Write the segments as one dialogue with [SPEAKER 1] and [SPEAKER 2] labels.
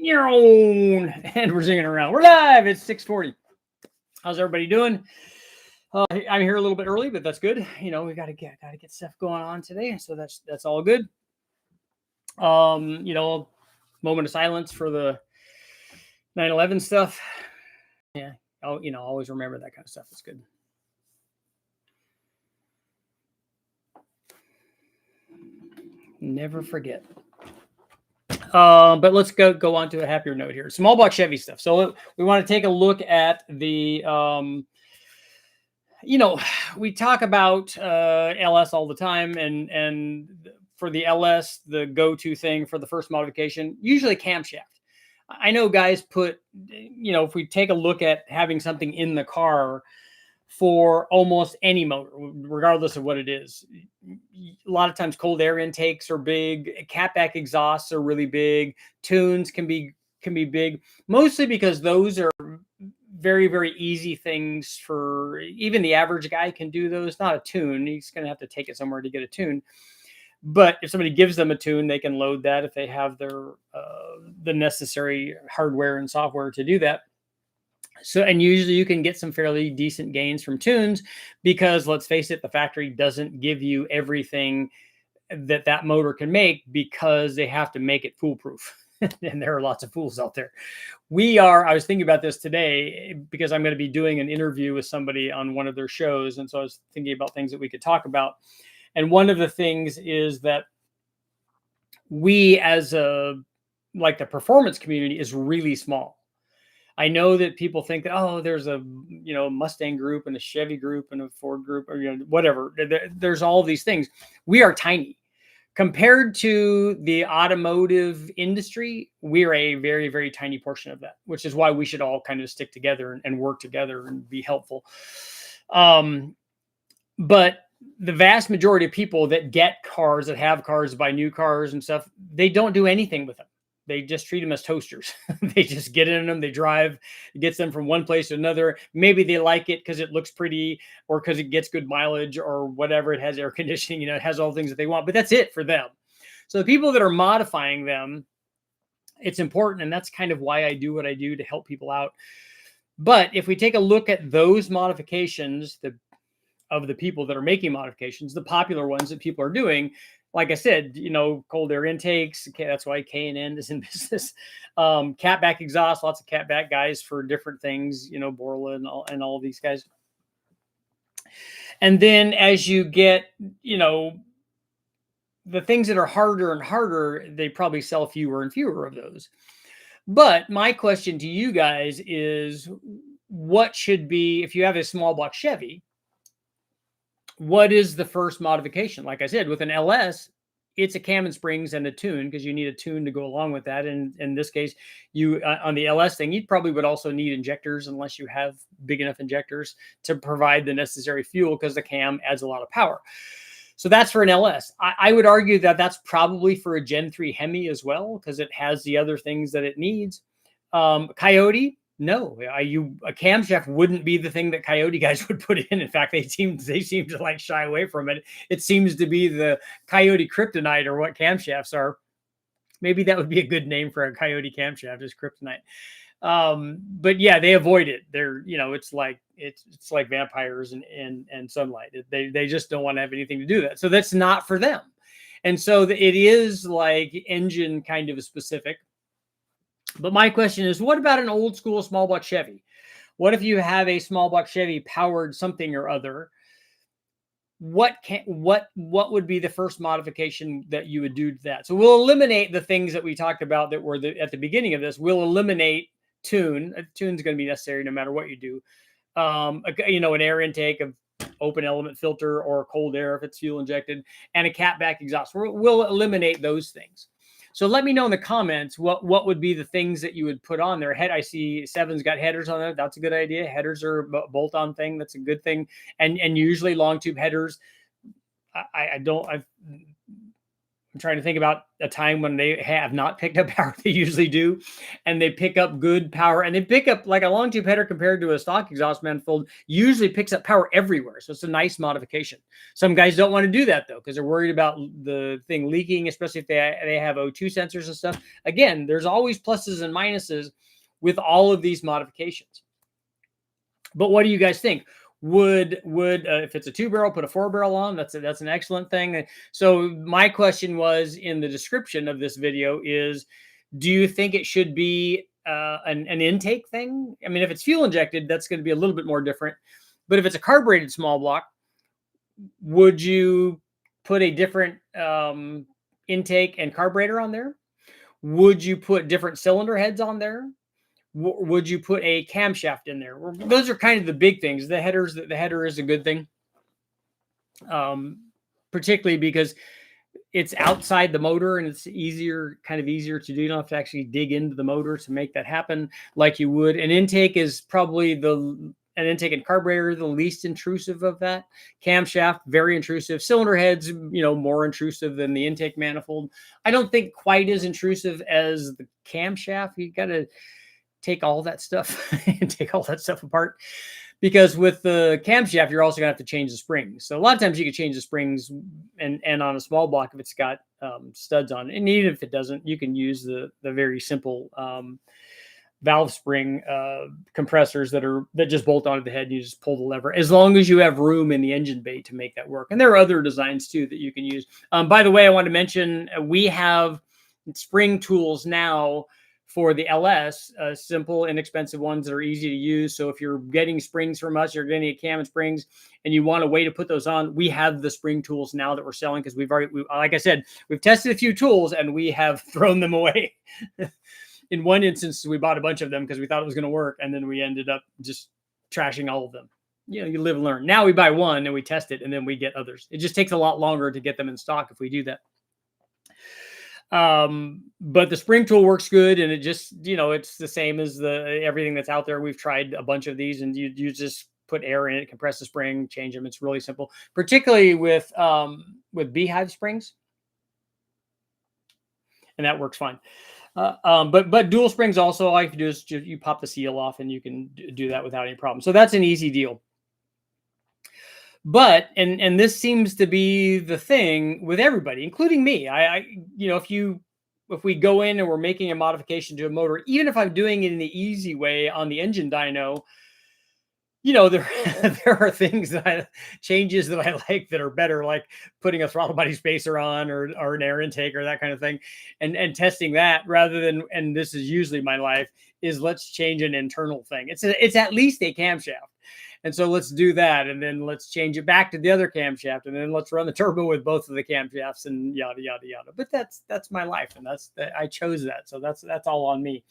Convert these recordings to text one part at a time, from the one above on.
[SPEAKER 1] And we're zinging around. We're live. It's 6:40. How's everybody doing? I'm here a little bit early, but that's good. You know, we gotta get stuff going on today, so that's all good. You know, moment of silence for the 9/11 stuff. Yeah, always remember that kind of stuff. It's good. Never forget. But let's go on to a happier note here. Small block Chevy stuff. So we want to take a look at the, we talk about LS all the time, and for the LS, the go-to thing for the first modification, usually camshaft. I know guys put, if we take a look at having something in the car for almost any motor, regardless of what it is. A lot of times cold air intakes are big, catback exhausts are really big, tunes can be big, mostly because those are very, very easy things for even the average guy can do those. Not a tune, he's going to have to take it somewhere to get a tune. But if somebody gives them a tune, they can load that if they have their the necessary hardware and software to do that. So, and usually you can get some fairly decent gains from tunes because, let's face it, the factory doesn't give you everything that motor can make because they have to make it foolproof. And there are lots of fools out there. I was thinking about this today because I'm going to be doing an interview with somebody on one of their shows. And so I was thinking about things that we could talk about. And one of the things is that we as the performance community is really small. I know that people think that, oh, there's a Mustang group and a Chevy group and a Ford group or whatever. There's all these things. We are tiny compared to the automotive industry. We're a very, very tiny portion of that, which is why we should all kind of stick together and work together and be helpful. But the vast majority of people that get cars, that have cars, buy new cars and stuff, they don't do anything with them. They just treat them as toasters. They just get in them, they drive, it gets them from one place to another. Maybe they like it because it looks pretty or because it gets good mileage or whatever. It has air conditioning, it has all the things that they want, but that's it for them. So the people that are modifying them, it's important. And that's kind of why I do what I do, to help people out. But if we take a look at those modifications, of the people that are making modifications, the popular ones that people are doing, like I said, cold air intakes. That's why K&N is in business. Catback exhaust, lots of catback guys for different things, Borla and all of these guys. And then as you get, the things that are harder and harder, they probably sell fewer and fewer of those. But my question to you guys is, what should be, if you have a small block Chevy, what is the first modification? Like I said, with an LS, it's a cam and springs and a tune, because you need a tune to go along with that. And in this case, you on the LS thing, you probably would also need injectors, unless you have big enough injectors to provide the necessary fuel, because the cam adds a lot of power. So that's for an LS. I would argue that that's probably for a Gen 3 Hemi as well, because it has the other things that it needs. Coyote, no, a camshaft wouldn't be the thing that Coyote guys would put in. In fact, they seem to like shy away from it. It seems to be the Coyote kryptonite, or what camshafts are. Maybe that would be a good name for a Coyote camshaft, is kryptonite. But yeah, they avoid it. They're, it's like vampires and sunlight. They just don't want to have anything to do with that. So that's not for them. And so it is like engine kind of specific. But my question is, what about an old school small block Chevy? What if you have a small block Chevy powered something or other? What would be the first modification that you would do to that? So we'll eliminate the things that we talked about that were at the beginning of this. We'll eliminate tune. A tune's going to be necessary no matter what you do. An air intake of open element filter or cold air if it's fuel injected, and a catback exhaust. We'll eliminate those things. So let me know in the comments what would be the things that you would put on there. I see Seven's got headers on there. That's a good idea. Headers are a bolt-on thing. That's a good thing. And usually long tube headers. I'm trying to think about a time when they have not picked up power. They usually do, and they pick up good power, and they pick up like a long tube header compared to a stock exhaust manifold usually picks up power everywhere. So it's a nice modification. Some guys don't want to do that though, because they're worried about the thing leaking, especially if they have O2 sensors and stuff. Again, there's always pluses and minuses with all of these modifications. But what do you guys think? Would if it's a 2-barrel, put a 4-barrel on? That's an excellent thing. So my question was in the description of this video is, do you think it should be an intake thing? I mean, if it's fuel injected, that's going to be a little bit more different. But if it's a carbureted small block, would you put a different intake and carburetor on there? Would you put different cylinder heads on there? Would you put a camshaft in there? Those are kind of the big things. The header is a good thing, particularly because it's outside the motor and it's kind of easier to do. You don't have to actually dig into the motor to make that happen like you would. An intake is probably an intake and carburetor, the least intrusive of that. Camshaft, very intrusive. Cylinder heads, more intrusive than the intake manifold. I don't think quite as intrusive as the camshaft. You got to take all that stuff and take all that stuff apart, because with the camshaft, you're also gonna have to change the springs. So a lot of times you can change the springs and on a small block, if it's got studs on it, and even if it doesn't, you can use the very simple valve spring compressors that just bolt onto the head and you just pull the lever, as long as you have room in the engine bay to make that work. And there are other designs too that you can use. By the way, I want to mention we have spring tools now for the LS, simple, inexpensive ones that are easy to use. So if you're getting springs from us, you're getting a cam and springs, and you want a way to put those on, we have the spring tools now that we're selling, because like I said, we've tested a few tools and we have thrown them away. In one instance, we bought a bunch of them because we thought it was going to work, and then we ended up just trashing all of them. You live and learn. Now we buy one and we test it, and then we get others. It just takes a lot longer to get them in stock if we do that. But the spring tool works good, and it just, it's the same as everything that's out there. We've tried a bunch of these, and you just put air in it, compress the spring, change them. It's really simple, particularly with beehive springs, and that works fine. But dual springs also, all you can do is you pop the seal off, and you can do that without any problem. So that's an easy deal. But and this seems to be the thing with everybody, including me. If we go in and we're making a modification to a motor, even if I'm doing it in the easy way on the engine dyno, there are things changes that I like that are better, like putting a throttle body spacer on or an air intake or that kind of thing, and testing that, rather than, and this is usually my life, is let's change an internal thing. It's at least a camshaft. And so let's do that, and then let's change it back to the other camshaft, and then let's run the turbo with both of the camshafts, and yada yada yada. But that's my life, and I chose that, so that's all on me.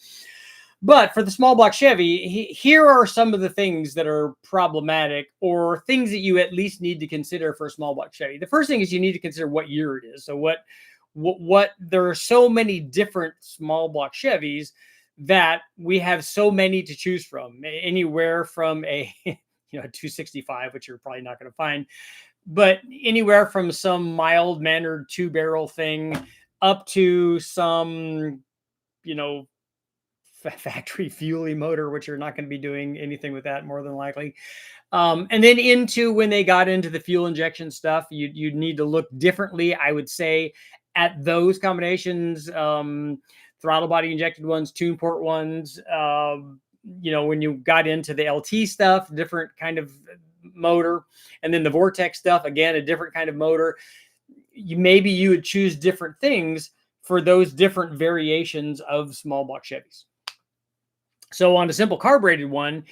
[SPEAKER 1] But for the small block Chevy, here are some of the things that are problematic, or things that you at least need to consider for a small block Chevy. The first thing is you need to consider what year it is. So what there are so many different small block Chevys that we have so many to choose from, anywhere from a 265, which you're probably not going to find, but anywhere from some mild-mannered 2-barrel thing up to some, factory fuelie motor, which you're not going to be doing anything with that more than likely. And then into when they got into the fuel injection stuff, you'd need to look differently, I would say, at those combinations, throttle body injected ones, tune port ones, when you got into the LT stuff, different kind of motor, and then the Vortec stuff, again, a different kind of motor. Maybe you would choose different things for those different variations of small block Chevys. So on a simple carbureted one,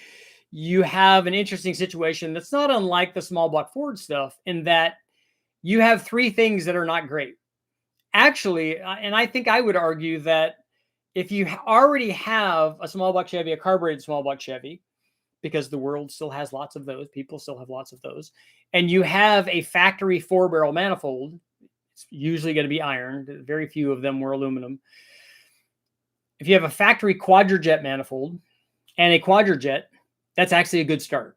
[SPEAKER 1] you have an interesting situation that's not unlike the small block Ford stuff, in that you have three things that are not great. Actually, and I think I would argue that if you already have a small block Chevy, a carbureted small block Chevy, because the world still has lots of those, people still have lots of those, and you have a factory 4-barrel manifold, it's usually going to be iron. Very few of them were aluminum. If you have a factory quadrajet manifold and a quadrajet, that's actually a good start.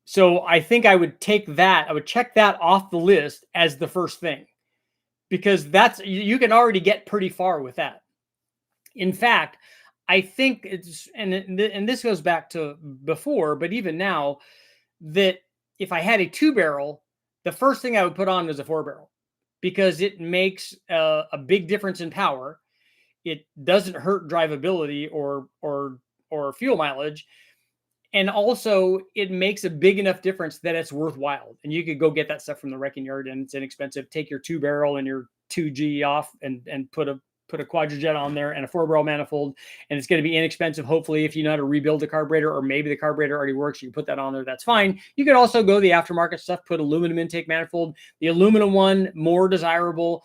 [SPEAKER 1] So I think I would take that, I would check that off the list as the first thing. because that's, you can already get pretty far with that. In fact, I think it's, and this goes back to before, but even now, that if I had a 2-barrel, the first thing I would put on was a 4-barrel, because it makes a big difference in power. It doesn't hurt drivability or fuel mileage. And also it makes a big enough difference that it's worthwhile. And you could go get that stuff from the wrecking yard and it's inexpensive. Take your 2-barrel and your 2G off and put a quadrijet on there and a 4-barrel manifold, and it's going to be inexpensive. Hopefully, if you know how to rebuild the carburetor, or maybe the carburetor already works, you can put that on there. That's fine. You could also go the aftermarket stuff, put aluminum intake manifold. The aluminum one, more desirable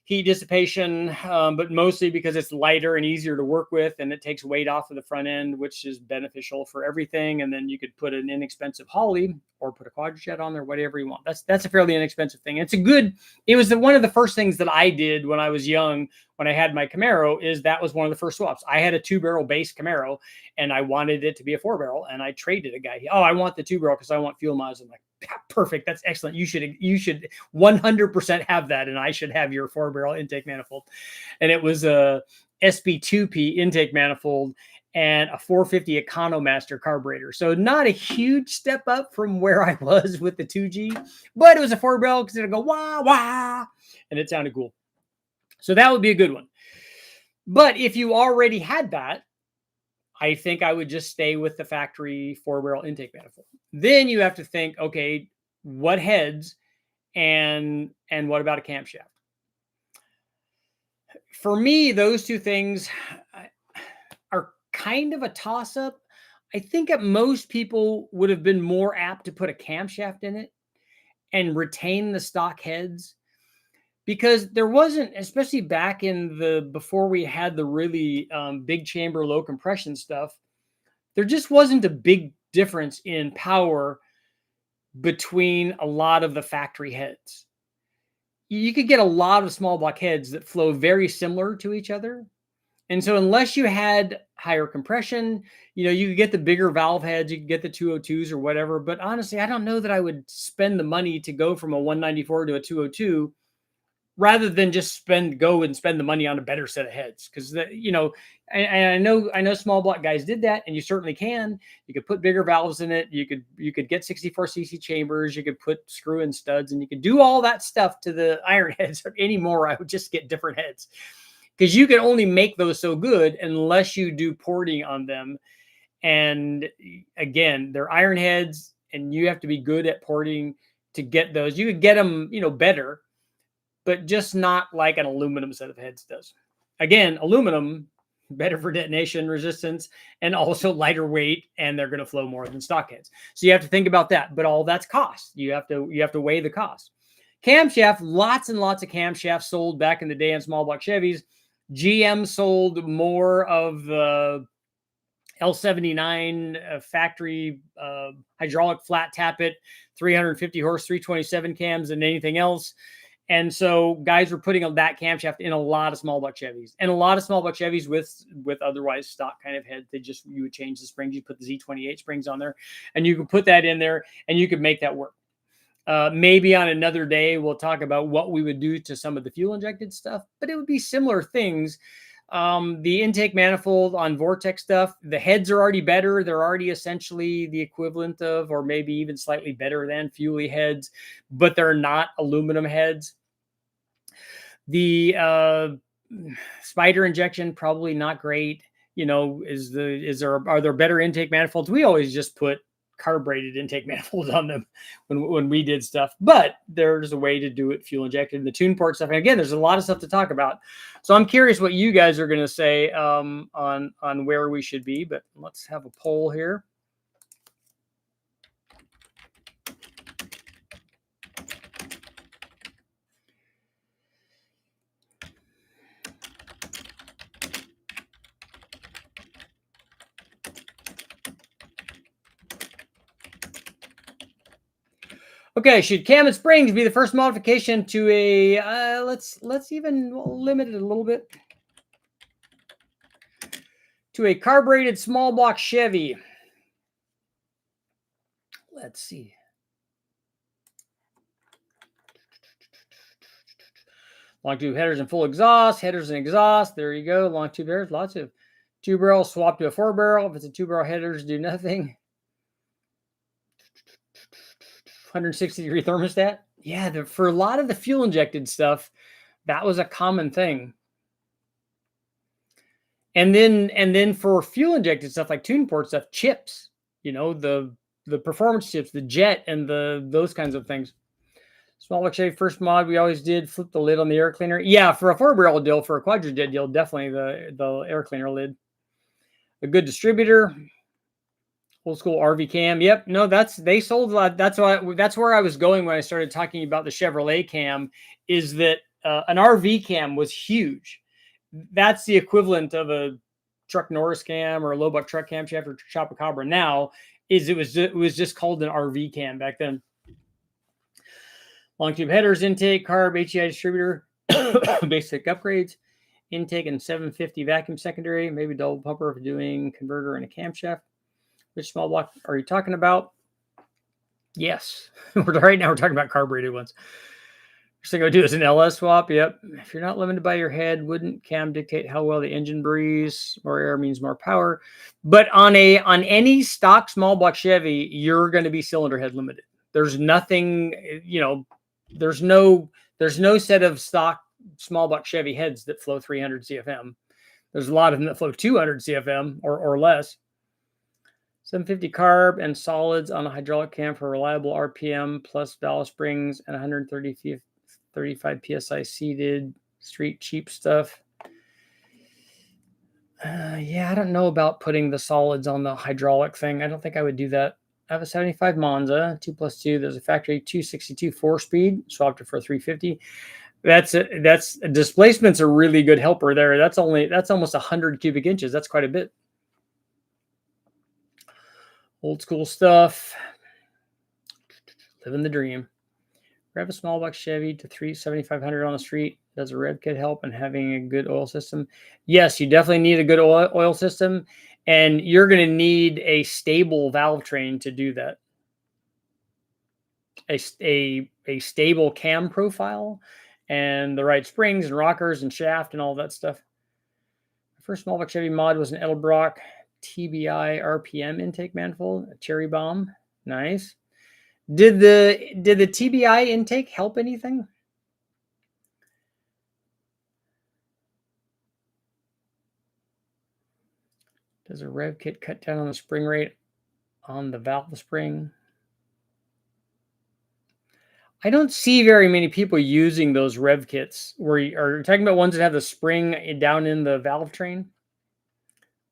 [SPEAKER 1] heat dissipation, but mostly because it's lighter and easier to work with, and it takes weight off of the front end, which is beneficial for everything. And then you could put an inexpensive Holley or put a quadrijet on there, whatever you want. That's a fairly inexpensive thing. It's a good, it was one of the first things that I did when I was young, when I had my Camaro, is that was one of the first swaps. I had a 2-barrel base Camaro and I wanted it to be a 4-barrel, and I traded a guy. Oh, I want the 2-barrel because I want fuel miles. I'm like, perfect. That's excellent. You should 100% have that. And I should have your 4-barrel intake manifold. And it was a SP2P intake manifold and a 450 Economaster carburetor. So not a huge step up from where I was with the 2G, but it was a 4-barrel because it'd go wah, wah, and it sounded cool. So that would be a good one. But if you already had that, I think I would just stay with the factory 4-barrel intake manifold. Then you have to think, okay, what heads and what about a camshaft? For me, those two things are kind of a toss-up. I think that most people would have been more apt to put a camshaft in it and retain the stock heads, because there wasn't, especially back in before we had the really big chamber, low compression stuff, there just wasn't a big difference in power between a lot of the factory heads. You could get a lot of small block heads that flow very similar to each other. And so unless you had higher compression, you could get the bigger valve heads, you could get the 202s or whatever. But honestly, I don't know that I would spend the money to go from a 194 to a 202 rather than just go and spend the money on a better set of heads. Because I know small block guys did that, and you certainly can. You could put bigger valves in it. You could get 64cc chambers. You could put screw-in studs, and you could do all that stuff to the iron heads. Anymore, I would just get different heads, because you can only make those so good unless you do porting on them. And again, they're iron heads, and you have to be good at porting to get those. You could get them, better, but just not like an aluminum set of heads does. Again, aluminum, better for detonation resistance and also lighter weight, and they're going to flow more than stock heads. So you have to think about that, but all that's cost. You have to weigh the cost. Camshaft, lots and lots of camshafts sold back in the day on small block Chevys. GM sold more of the L79 factory hydraulic flat tappet 350 horse 327 cams than anything else. And so guys were putting that camshaft in a lot of small block Chevys, and a lot of small block Chevys with otherwise stock kind of heads. You would change the springs. You put the Z28 springs on there, and you could put that in there, and you could make that work. Maybe on another day, we'll talk about what we would do to some of the fuel injected stuff, but it would be similar things. The intake manifold on Vortec stuff, the heads are already better. They're already essentially the equivalent of, or maybe even slightly better than Fuelie heads, but they're not aluminum heads. The spider injection, probably not great. Are there better intake manifolds? We always just put carbureted intake manifolds on them when we did stuff, but there's a way to do it fuel injected in the tune port stuff. And again, there's a lot of stuff to talk about. So I'm curious what you guys are going to say on where we should be, but let's have a poll here. Okay, should cam and springs be the first modification to a, let's even limit it a little bit, to a carbureted small block Chevy? Let's see. Long tube headers and full exhaust, headers and exhaust. There you go. Long tube headers, lots of 2-barrel swap to a 4-barrel. If it's a 2-barrel headers, do nothing. 160-degree thermostat. Yeah, for a lot of the fuel injected stuff, that was a common thing. And then for fuel injected stuff like tune port stuff, chips, the performance chips, the jet, and those kinds of things. Small block Chevy first mod we always did flip the lid on the air cleaner. Yeah, for a 4-barrel deal, for a quadra-jet deal, definitely the air cleaner lid. A good distributor. Old school RV cam. Yep. No, they sold a lot. That's where I was going when I started talking about the Chevrolet cam, is that an RV cam was huge. That's the equivalent of a truck Norris cam or a low buck truck camshaft or Chupacabra now. It was just called an RV cam back then. Long tube headers, intake, carb, HEI distributor, basic upgrades, intake and 750 vacuum secondary, maybe double pumper for doing converter and a camshaft. Which small block are you talking about? Yes. Right now we're talking about carbureted ones. First thing I do is an LS swap. Yep. If you're not limited by your head, wouldn't cam dictate how well the engine breathes? More air means more power. But on any stock small block Chevy, you're going to be cylinder head limited. There's nothing, there's no set of stock small block Chevy heads that flow 300 CFM. There's a lot of them that flow 200 CFM or less. 750 carb and solids on a hydraulic cam for reliable RPM plus valve springs and 135 PSI seated street cheap stuff. Yeah, I don't know about putting the solids on the hydraulic thing. I don't think I would do that. I have a 75 Monza 2+2. There's a factory 262 4-speed. Swapped it for a 350. That's displacement's a really good helper there. That's almost 100 cubic inches. That's quite a bit. Old school stuff. Living the dream. Grab a small block Chevy to 7,500 on the street. Does a rev kit help in having a good oil system? Yes, you definitely need a good oil system, and you're going to need a stable valve train to do that. A stable cam profile and the right springs and rockers and shaft and all that stuff. The first small block Chevy mod was an Edelbrock TBI RPM intake manifold, a cherry bomb. Nice. Did the TBI intake help anything? Does a rev kit cut down on the spring rate on the valve spring? I don't see very many people using those rev kits. Are you talking about ones that have the spring down in the valve train?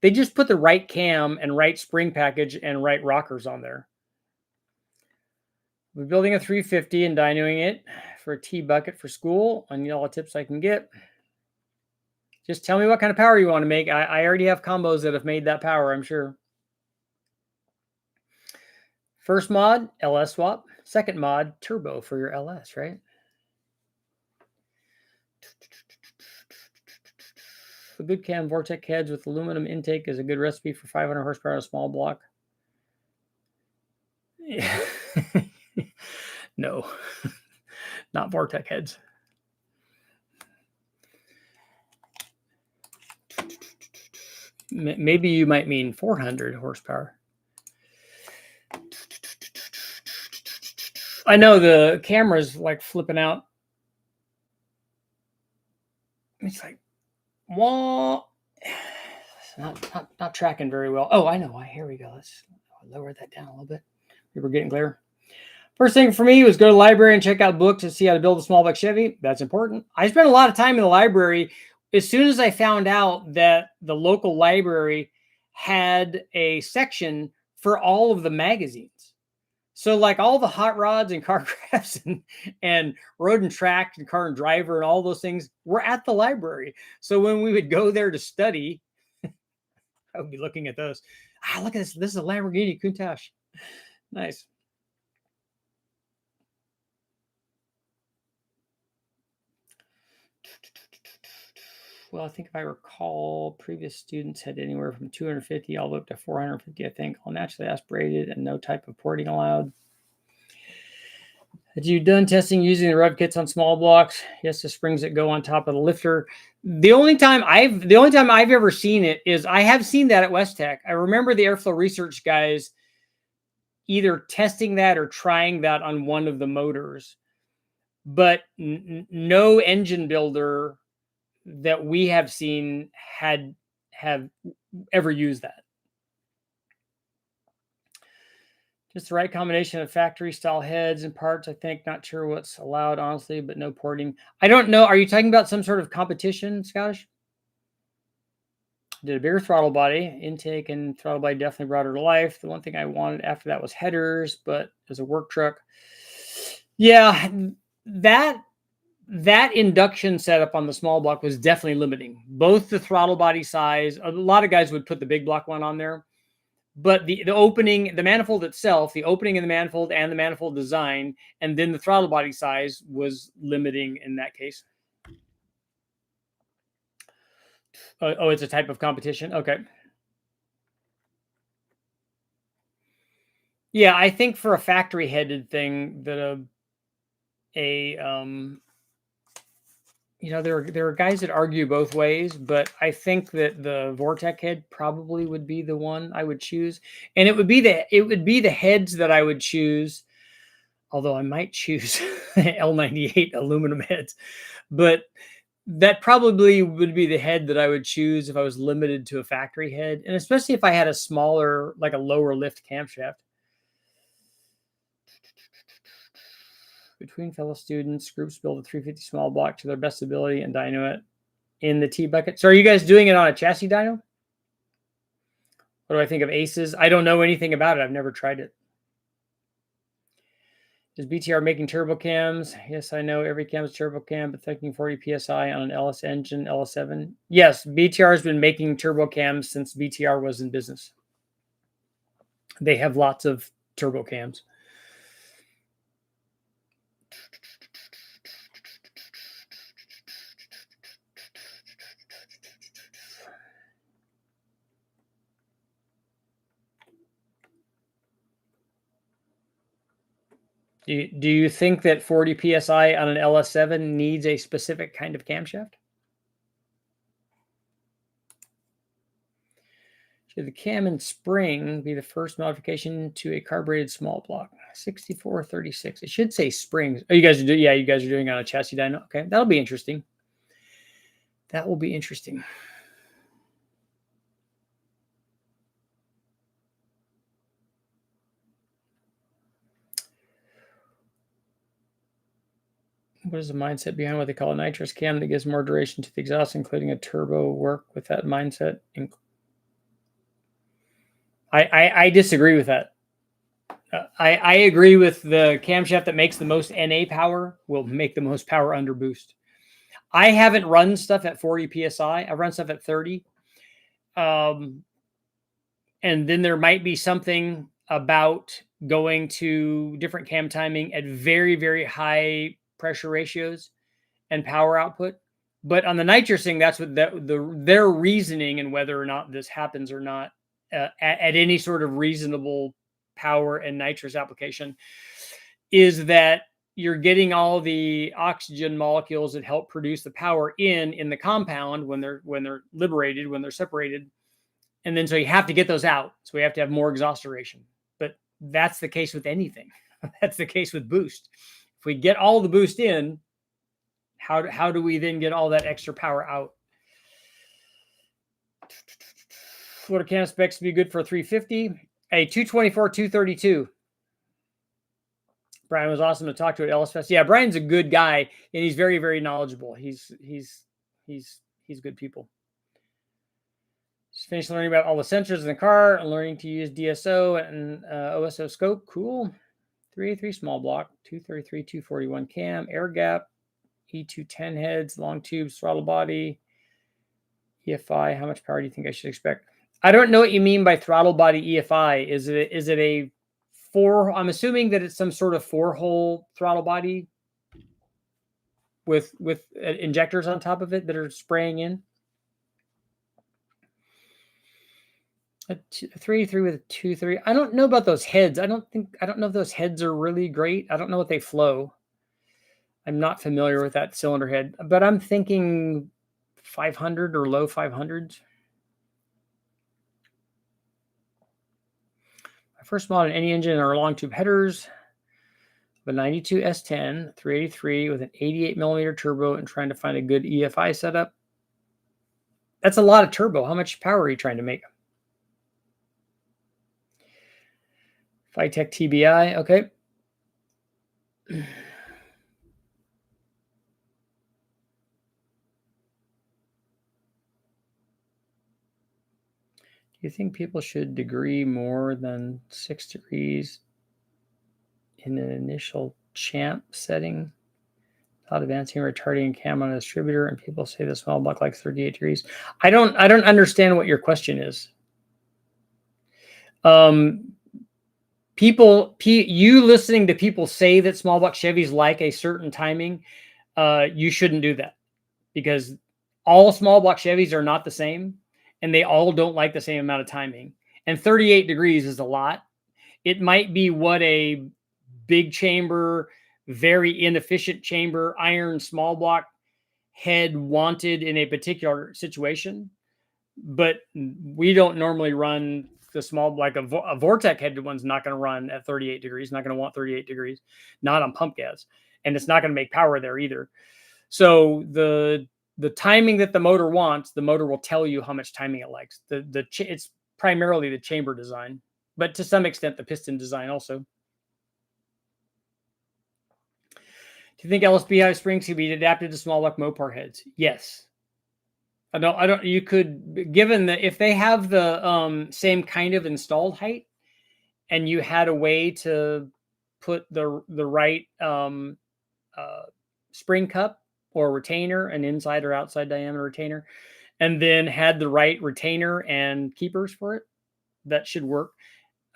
[SPEAKER 1] They just put the right cam and right spring package and right rockers on there. We're building a 350 and dynoing it for a T-bucket for school. I need all the tips I can get. Just tell me what kind of power you want to make. I already have combos that have made that power, I'm sure. First mod, LS swap. Second mod, turbo for your LS, right? A good cam Vortec heads with aluminum intake is a good recipe for 500 horsepower on a small block. Yeah. No, not Vortec heads. Maybe you might mean 400 horsepower. I know the camera's like flipping out. It's like, wah. Not tracking very well. Oh, I know why. Here we go. Let's lower that down a little bit. We were getting clear. First thing for me was go to the library and check out books to see how to build a small block Chevy. That's important. I spent a lot of time in the library. As soon as I found out that the local library had a section for all of the magazines. So like all the hot rods and car crafts and road and track and car and driver and all those things were at the library. So when we would go there to study, I would be looking at those. Look at this. This is a Lamborghini Countach. Nice. Well, I think if I recall, previous students had anywhere from 250 all the way up to 450, I think, all naturally aspirated and no type of porting allowed. Have you done testing using the rev kits on small blocks? Yes, the springs that go on top of the lifter. The only time I've ever seen it is I have seen that at Westech. I remember the airflow research guys either testing that or trying that on one of the motors, but no engine builder that we have seen have ever used that. Just the right combination of factory style heads and parts, I think. Not sure what's allowed, honestly, but no porting. I don't know. Are you talking about some sort of competition, Scottish? Did a bigger throttle body. Intake and throttle body definitely brought her to life. The one thing I wanted after that was headers, but as a work truck. Yeah, that induction setup on the small block was definitely limiting. Both the throttle body size, a lot of guys would put the big block one on there. But the opening, the manifold itself, the opening in the manifold and the manifold design, and then the throttle body size was limiting in that case. Oh, it's a type of competition? Okay. Yeah, I think for a factory-headed thing that you know, there are guys that argue both ways, but I think that the Vortec head probably would be the one I would choose, and it would be the heads that I would choose. Although I might choose L98 aluminum heads, but that probably would be the head that I would choose if I was limited to a factory head, and especially if I had a smaller, like a lower lift camshaft. Between fellow students, groups build a 350 small block to their best ability and dyno it in the T bucket. So are you guys doing it on a chassis dyno? What do I think of Aces? I don't know anything about it. I've never tried it. Is BTR making turbo cams? Yes, I know every cam is turbo cam, but thinking 40 PSI on an LS engine, LS7. Yes, BTR has been making turbo cams since BTR was in business. They have lots of turbo cams. Do you think that 40 PSI on an LS7 needs a specific kind of camshaft? Should the cam and spring be the first modification to a carbureted small block? 6436. It should say springs. Oh, you guys are doing, yeah, you guys are doing on a chassis dyno. Okay, that'll be interesting. That will be interesting. What is the mindset behind what they call a nitrous cam that gives more duration to the exhaust, including a turbo work with that mindset? I disagree with that. I agree with the camshaft that makes the most NA power will make the most power under boost. I haven't run stuff at 40 PSI. I've run stuff at 30. And then there might be something about going to different cam timing at very, very high pressure ratios and power output. But on the nitrous thing, that's what their reasoning and whether or not this happens or not at any sort of reasonable power and nitrous application is that you're getting all the oxygen molecules that help produce the power in the compound when they're liberated, when they're separated. And then so you have to get those out. So we have to have more exhaust duration. But that's the case with anything. That's the case with boost. If we get all the boost in, how do we then get all that extra power out? What are cam specs to be good for a 350? A 224, 232. Brian was awesome to talk to at Ellis Fest. Yeah, Brian's a good guy, and he's very, very knowledgeable. He's good people. Just finished learning about all the sensors in the car and learning to use DSO and OSO scope. Cool. 383 small block, 233, 241 cam, air gap, E210 heads, long tubes, throttle body, EFI. How much power do you think I should expect? I don't know what you mean by throttle body EFI. Is it a four? I'm assuming that it's some sort of 4-hole throttle body with injectors on top of it that are spraying in. A 383 with a 2.3. I don't know about those heads. I don't know if those heads are really great. I don't know what they flow. I'm not familiar with that cylinder head, but I'm thinking 500 or low 500s. My first mod in any engine are long tube headers. The 92 S10 383 with an 88 millimeter turbo and trying to find a good EFI setup. That's a lot of turbo. How much power are you trying to make? Vitec TBI, okay. Do you think people should degree more than 6 degrees in an initial champ setting? Without advancing retarding cam on a distributor, and people say the small block like 38 degrees. I don't understand what your question is. You listening to people say that small block Chevys like a certain timing, you shouldn't do that, because all small block Chevys are not the same, and they all don't like the same amount of timing. And 38 degrees is a lot. It might be what a big chamber, very inefficient chamber, iron small block head wanted in a particular situation. But we don't normally run the small, like a Vortec headed one's not going to run at 38 degrees, not going to want 38 degrees, not on pump gas. And it's not going to make power there either. So the timing that the motor wants, the motor will tell you how much timing it likes. It's primarily the chamber design, but to some extent the piston design also. Do you think LSBI springs can be adapted to small block Mopar heads? Yes. I don't. You could, given that if they have the same kind of installed height, and you had a way to put the right spring cup or retainer, an inside or outside diameter retainer, and then had the right retainer and keepers for it, that should work.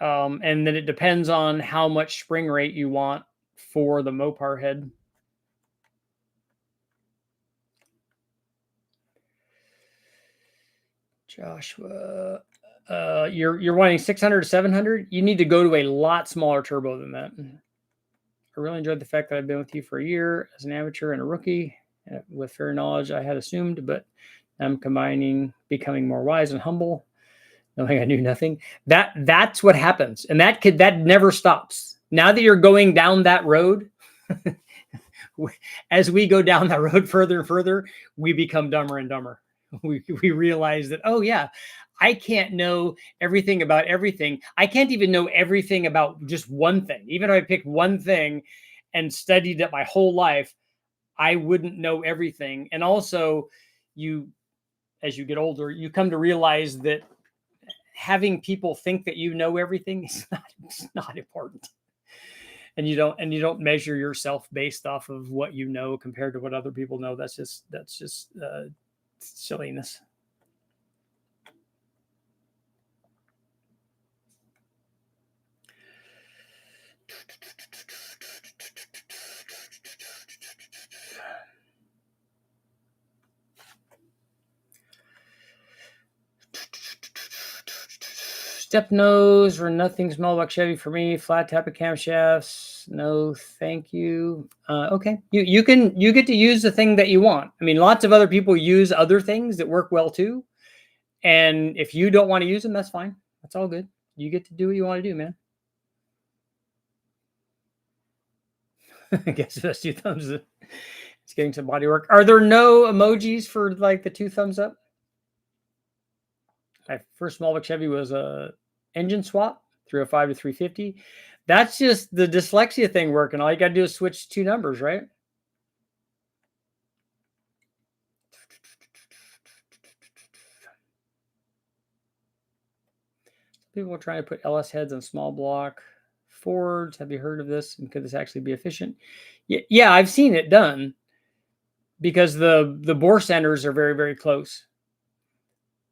[SPEAKER 1] And then it depends on how much spring rate you want for the Mopar head. Joshua, you're wanting 600 to 700. You need to go to a lot smaller turbo than that. I really enjoyed the fact that I've been with you for a year as an amateur and a rookie, with fair knowledge I had assumed, but I'm becoming more wise and humble, knowing I knew nothing. That's what happens, and that never stops. Now that you're going down that road, as we go down that road further and further, we become dumber and dumber. We realize that, oh yeah, I can't know everything about everything. I can't even know everything about just one thing. Even if I picked one thing and studied it my whole life, I wouldn't know everything. And also, as you get older, you come to realize that having people think that you know everything is not important. And you don't measure yourself based off of what you know compared to what other people know. That's just silliness. Step nose or nothing small block Chevy for me. Flat type of camshafts. No, thank you. Okay, you get to use the thing that you want. I mean, lots of other people use other things that work well too. And if you don't want to use them, that's fine. That's all good. You get to do what you want to do, man. I guess that's 2 thumbs. It's getting some body work. Are there no emojis for like the 2 thumbs up? My first small block Chevy was a engine swap, 305 to 350. That's just the dyslexia thing working. All you got to do is switch 2 numbers, right? People are trying to put LS heads on small block Fords. Have you heard of this? And could this actually be efficient? Yeah, I've seen it done, because the bore centers are very, very close.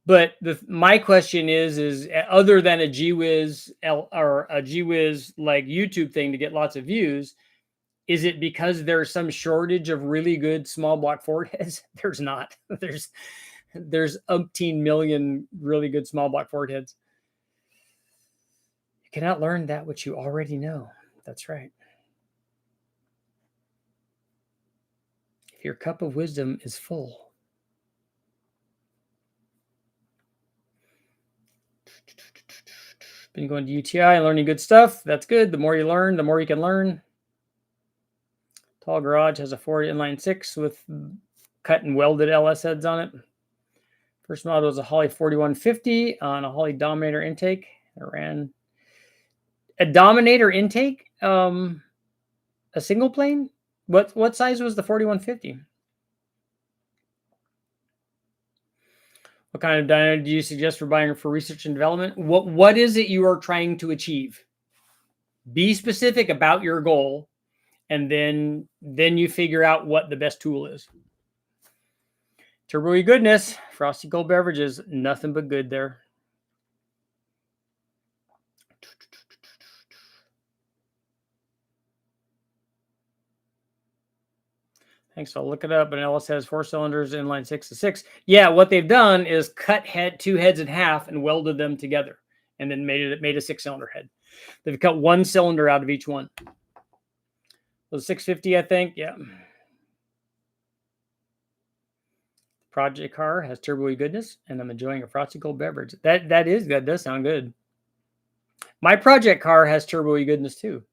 [SPEAKER 1] But my question is other than a GWiz or a GWiz like YouTube thing to get lots of views, is it because there's some shortage of really good small block Ford heads? There's not. There's umpteen million really good small block Ford heads. You cannot learn that which you already know. That's right. If your cup of wisdom is full. Been going to UTI, learning good stuff. That's good. The more you learn, the more you can learn. Tall garage has a Ford inline 6 with cut and welded LS heads on it. First model was a Holly 4150 on a Holly Dominator intake. I ran a Dominator intake, a single plane. What size was the 4150? What kind of dyno do you suggest for buying for research and development? What is it you are trying to achieve? Be specific about your goal, and then you figure out what the best tool is. Turbo goodness, frosty cold beverages, nothing but good there. Thanks. I'll look it up. And LS has 4 cylinders, inline 6 to 6. Yeah, what they've done is cut 2 heads in half and welded them together, and then made a 6-cylinder head. They've cut 1 cylinder out of each one. Was 650, I think. Yeah. Project car has turbo goodness, and I'm enjoying a frosty cold beverage. That does sound good. My project car has turbo goodness too.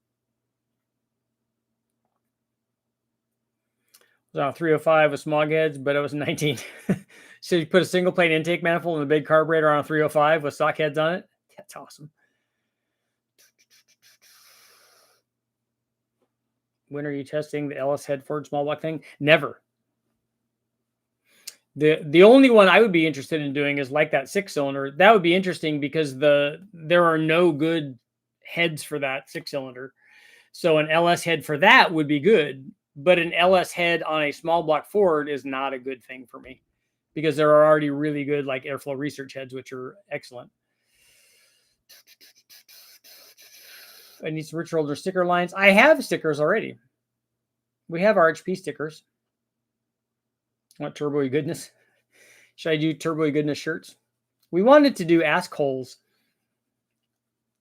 [SPEAKER 1] It was on a 305 with smog heads, but it was 19. So you put a single plane intake manifold and a big carburetor on a 305 with stock heads on it. That's awesome. When are you testing the LS head Ford small block thing? Never. The only one I would be interested in doing is like that 6-cylinder. That would be interesting because there are no good heads for that 6-cylinder. So an LS head for that would be good, but an LS head on a small block Ford is not a good thing for me because there are already really good like airflow research heads, which are excellent. I need some Richard Older sticker lines. I have stickers already. We have RHP stickers. What turbo goodness? Should I do turbo goodness shirts? We wanted to do ask holes.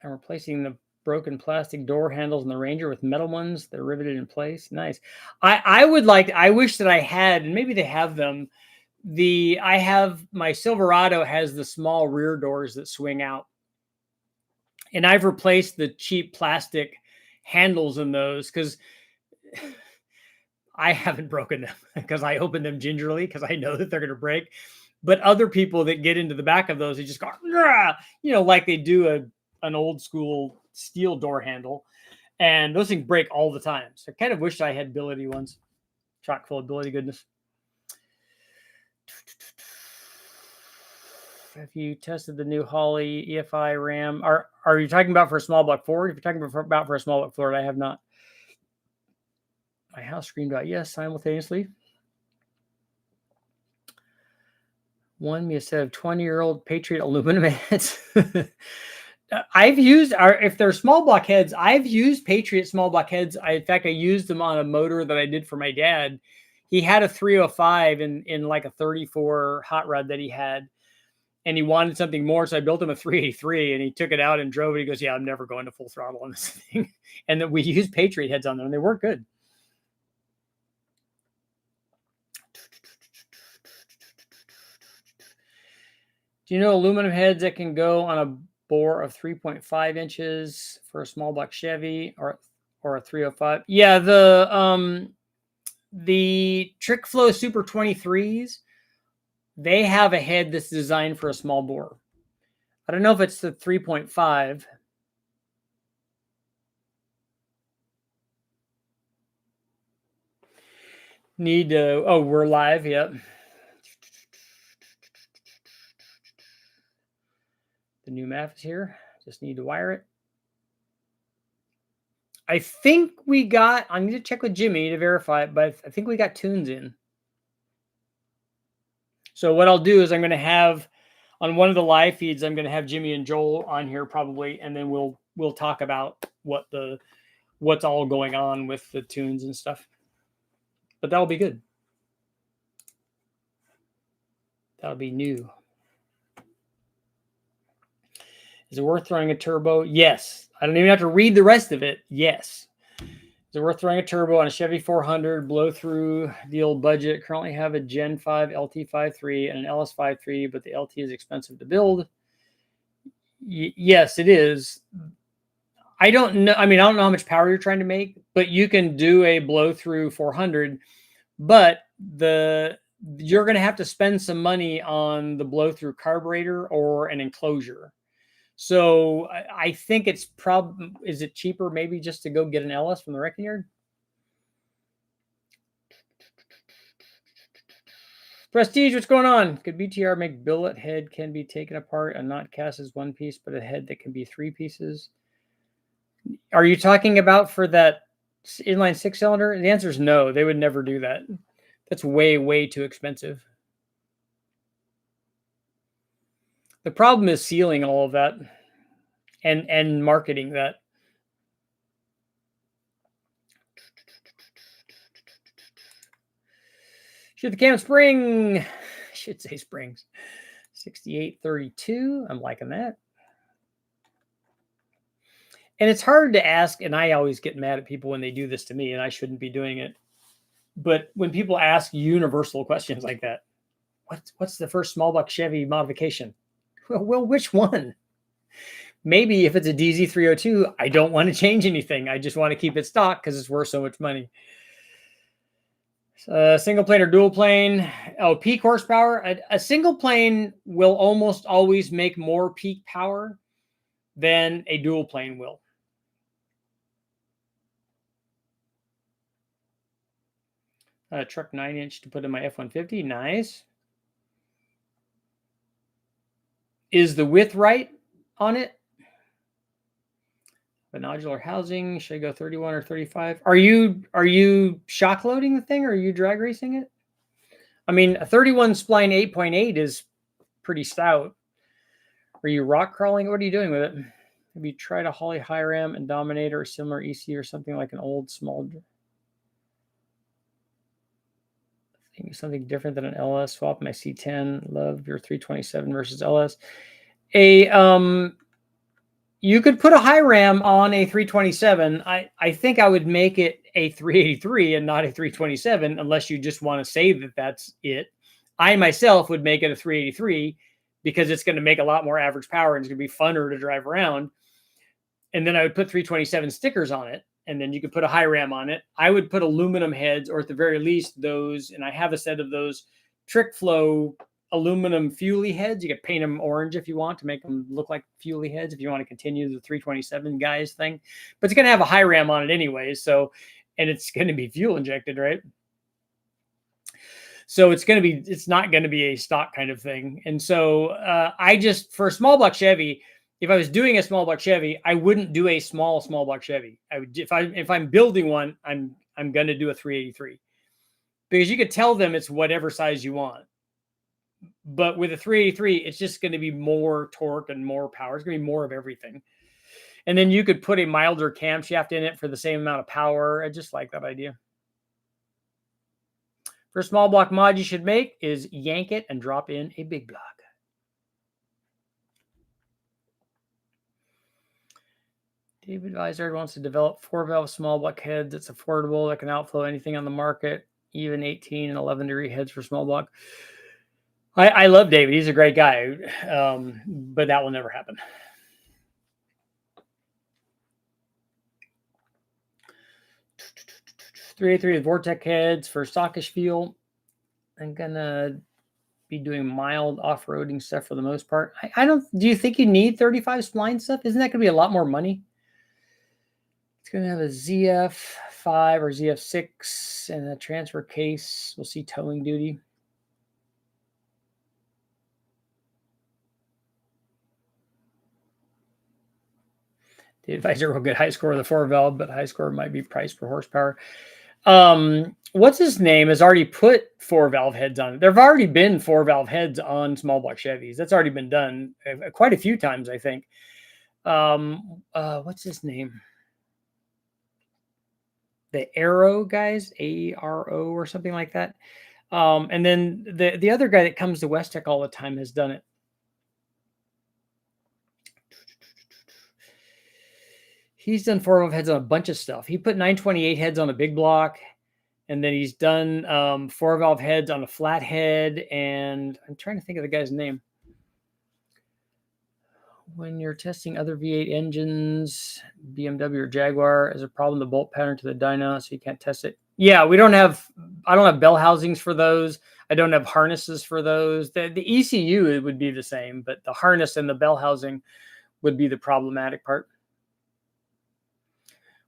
[SPEAKER 1] I'm replacing the broken plastic door handles in the Ranger with metal ones. They're riveted in place. Nice. I wish that I had, and maybe they have them. My Silverado has the small rear doors that swing out. And I've replaced the cheap plastic handles in those because I haven't broken them because I open them gingerly because I know that they're going to break. But other people that get into the back of those, they just go, like they do an old school steel door handle. And those things break all the time. So I kind of wish I had ability ones. Chock full of ability goodness. Have you tested the new Holly EFI RAM? Are you talking about for a small block Ford? If you're talking about for a small block Ford, I have not. My house screamed out yes simultaneously. Won me a set of 20-year-old Patriot aluminum heads. I've used if they're small block heads, I've used Patriot small block heads. In fact, I used them on a motor that I did for my dad. He had a 305 in like a 34 hot rod that he had, and he wanted something more. So I built him a 383, and he took it out and drove it. He goes, "Yeah, I'm never going to full throttle on this thing." And then we used Patriot heads on them, and they work good. Do you know aluminum heads that can go on a bore of 3.5 inches for a small block Chevy or a 305? Yeah, the Trick Flow Super 23s, they have a head that's designed for a small bore. I don't know if it's the 3.5. We're live. Yep. The new map is here. Just need to wire it. I think I need to check with Jimmy to verify it, but I think we got tunes in. So what I'll do is I'm going to have on one of the live feeds, I'm going to have Jimmy and Joel on here probably, and then we'll talk about what's all going on with the tunes and stuff. But that'll be good. That'll be new. Is it worth throwing a turbo? Yes. I don't even have to read the rest of it. Yes. Is it worth throwing a turbo on a Chevy 400, blow through the old budget? Currently have a Gen 5 LT53 and an LS53, but the LT is expensive to build. Yes, it is. I don't know. I mean, I don't know how much power you're trying to make, but you can do a blow through 400, but you're going to have to spend some money on the blow through carburetor or an enclosure. So I think it's is it cheaper maybe just to go get an LS from the wrecking yard? Prestige, what's going on? Could BTR make billet head can be taken apart and not cast as one piece, but a head that can be 3 pieces? Are you talking about for that inline 6-cylinder? The answer is no. They would never do that. That's way, way too expensive. The problem is sealing all of that and marketing that. Should the cam spring? I should say springs. 6832. I'm liking that. And it's hard to ask, and I always get mad at people when they do this to me, and I shouldn't be doing it. But when people ask universal questions like that, what's the first small block Chevy modification? Well, which one? Maybe if it's a DZ302, I don't want to change anything. I just want to keep it stock because it's worth so much money. Single plane or dual plane? Oh, peak horsepower. A single plane will almost always make more peak power than a dual plane will. Truck 9-inch to put in my F-150. Nice. Is the width right on it? The nodular housing, should I go 31 or 35? Are you shock loading the thing or are you drag racing it? I mean, a 31 spline 8.8 is pretty stout. Are you rock crawling? What are you doing with it? Maybe try to Holly high ram and Dominator or similar EC or something like an old small. Something different than an LS. Swap my C10. Love your 327 versus LS. You could put a high ram on a 327. I think I would make it a 383 and not a 327 unless you just want to say that that's it. I myself would make it a 383 because it's going to make a lot more average power and it's going to be funner to drive around. And then I would put 327 stickers on it. And then you could put a high ram on it. I would put aluminum heads, or at the very least those, and I have a set of those Trick Flow aluminum fuelie heads. You can paint them orange if you want to make them look like fuelie heads if you want to continue the 327 guys thing. But it's going to have a high ram on it anyways. So, and it's going to be fuel injected, right? So it's not going to be a stock kind of thing. And so for a small block Chevy, if I was doing a small block Chevy, I wouldn't do a small block Chevy. I would, if I'm building one, I'm going to do a 383 because you could tell them it's whatever size you want. But with a 383, it's just going to be more torque and more power. It's going to be more of everything. And then you could put a milder camshaft in it for the same amount of power. I just like that idea. First small block mod you should make is yank it and drop in a big block. David Visard wants to develop 4-valve small block heads that's affordable, that can outflow anything on the market, even 18 and 11 degree heads for small block. I love David. He's a great guy, but that will never happen. .383 with Vortec heads for stockish feel. I'm gonna be doing mild off-roading stuff for the most part. Do you think you need 35 spline stuff? Isn't that gonna be a lot more money? It's gonna have a ZF5 or ZF6 and a transfer case. We'll see towing duty. The advisor will get high score of the 4-valve, but high score might be price per horsepower. What's his name has already put 4-valve heads on it. There have already been 4-valve heads on small block Chevys. That's already been done quite a few times, I think. What's his name? The Aero guys, ARO or something like that. And then the other guy that comes to West Tech all the time has done it. He's done 4-valve heads on a bunch of stuff. He put 928 heads on a big block, and then he's done 4-valve heads on a flathead. And I'm trying to think of the guy's name. When you're testing other V8 engines, BMW or Jaguar, is a problem the bolt pattern to the dyno, so you can't test it. Yeah, I don't have bell housings for those. I don't have harnesses for those. The ECU, it would be the same, but the harness and the bell housing would be the problematic part.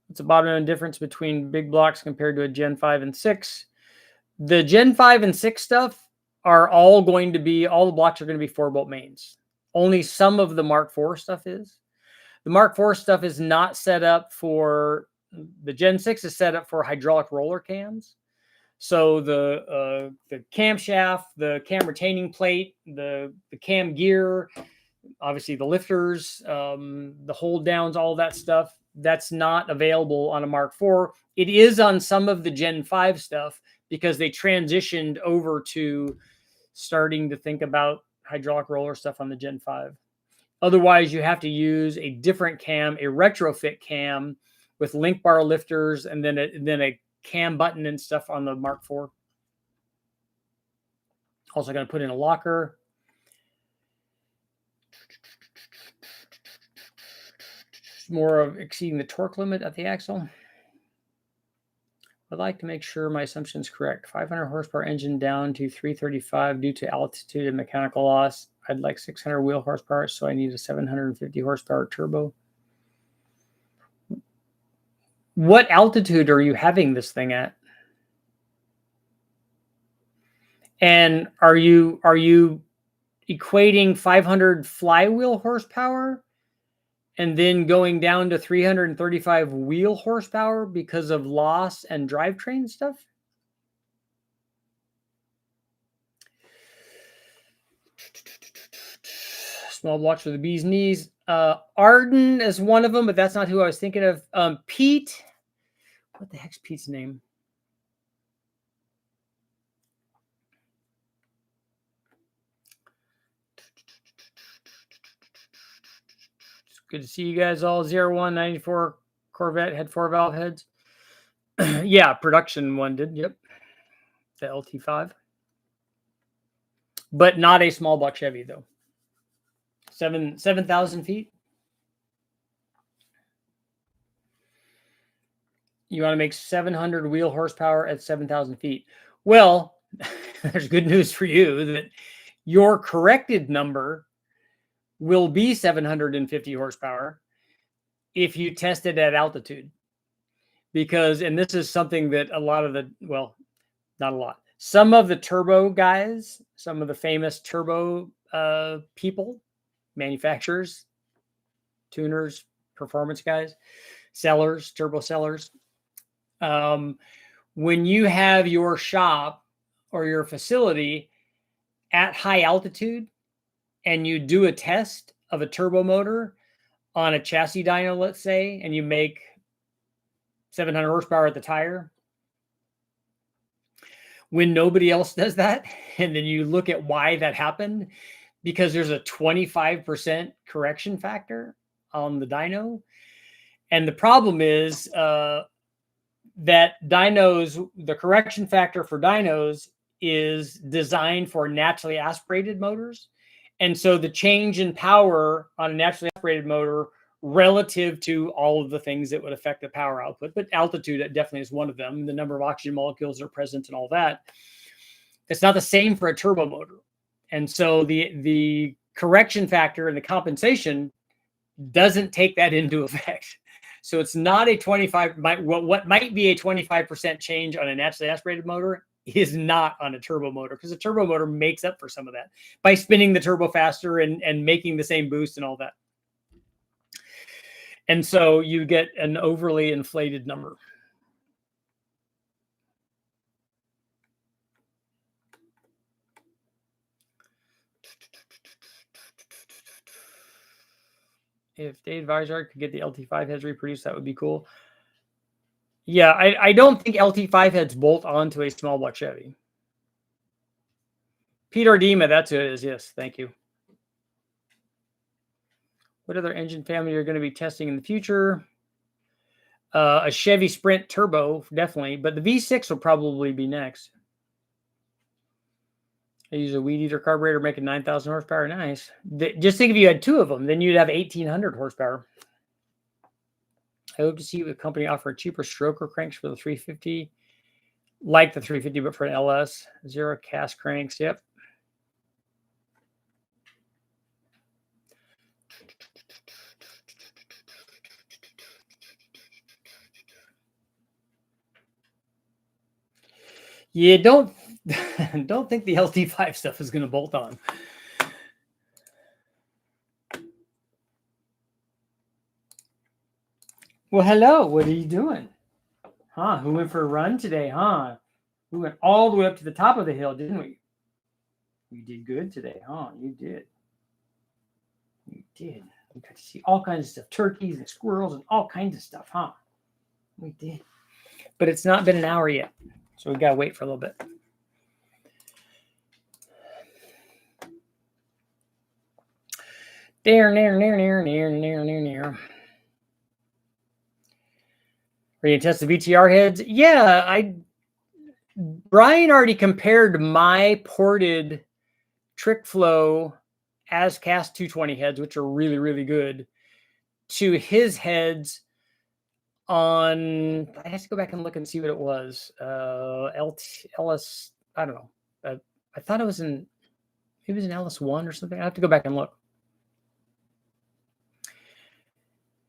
[SPEAKER 1] What's the bottom line difference between big blocks compared to a Gen 5 and 6? The Gen 5 and 6 stuff are all going to be, all the blocks are going to be 4-bolt mains. Only some of the Mark IV stuff is. The Mark IV stuff is not set up for, the Gen 6 is set up for hydraulic roller cams. So the camshaft, the cam retaining plate, the cam gear, obviously the lifters, the hold downs, all that stuff, that's not available on a Mark IV. It is on some of the Gen 5 stuff because they transitioned over to starting to think about hydraulic roller stuff on the Gen 5. Otherwise, you have to use a different cam, a retrofit cam with link bar lifters, and then a cam button and stuff on the Mark IV. Also going to put in a locker. More of exceeding the torque limit at the axle. I'd like to make sure my assumption is correct. 500 horsepower engine down to 335 due to altitude and mechanical loss. I'd like 600 wheel horsepower, so I need a 750 horsepower turbo. What altitude are you having this thing at? And are you equating 500 flywheel horsepower and then going down to 335 wheel horsepower because of loss and drivetrain stuff? Small blocks for the bee's knees. Arden is one of them, but that's not who I was thinking of. Pete, what the heck's Pete's name? It's good to see you guys all. 0194 Corvette had 4-valve heads. Yeah, production one did. Yep. The LT5. But not a small block Chevy, though. 7,000 feet. You want to make 700 wheel horsepower at 7,000 feet. Well, there's good news for you that your corrected number will be 750 horsepower if you test it at altitude. Because, and this is something that a lot of the, well, not a lot, some of the turbo guys, some of the famous turbo people, manufacturers, tuners, performance guys, sellers, turbo sellers. When you have your shop or your facility at high altitude and you do a test of a turbo motor on a chassis dyno, let's say, and you make 700 horsepower at the tire, when nobody else does that, and then you look at why that happened, because there's a 25% correction factor on the dyno. And the problem is that dynos, the correction factor for dynos is designed for naturally aspirated motors. And so the change in power on a naturally aspirated motor relative to all of the things that would affect the power output, but altitude definitely is one of them, the number of oxygen molecules that are present and all that. It's not the same for a turbo motor. And so the correction factor and the compensation doesn't take that into effect. So it's not a 25, what might be a 25% change on a naturally aspirated motor is not on a turbo motor, because a turbo motor makes up for some of that by spinning the turbo faster and making the same boost and all that. And so you get an overly inflated number. If Dave Vizard could get the LT5 heads reproduced, that would be cool. Yeah, I don't think LT5 heads bolt onto a small block Chevy. Peter Dima, that's who it is. Yes, thank you. What other engine family you're going to be testing in the future? A Chevy Sprint Turbo, definitely, but the V6 will probably be next. I use a weed eater carburetor making 9,000 horsepower. Nice. Just think if you had 2 of them, then you'd have 1,800 horsepower. I hope to see the company offer cheaper stroker cranks for the 350, like the 350, but for an LS. 0 cast cranks. Yep. You don't think the LT5 stuff is going to bolt on. Well, hello. What are you doing? Huh? Who went for a run today, huh? We went all the way up to the top of the hill, didn't we? You did good today, huh? You did. You did. We got to see all kinds of stuff. Turkeys and squirrels and all kinds of stuff, huh? We did. But it's not been an hour yet. So we got to wait for a little bit. Near. Are you going to test the VTR heads? Yeah, Brian already compared my ported Trick Flow as cast 220 heads, which are really, really good, to his heads on, I have to go back and look and see what it was. LS, I don't know. I thought it was maybe it was an LS1 or something. I have to go back and look.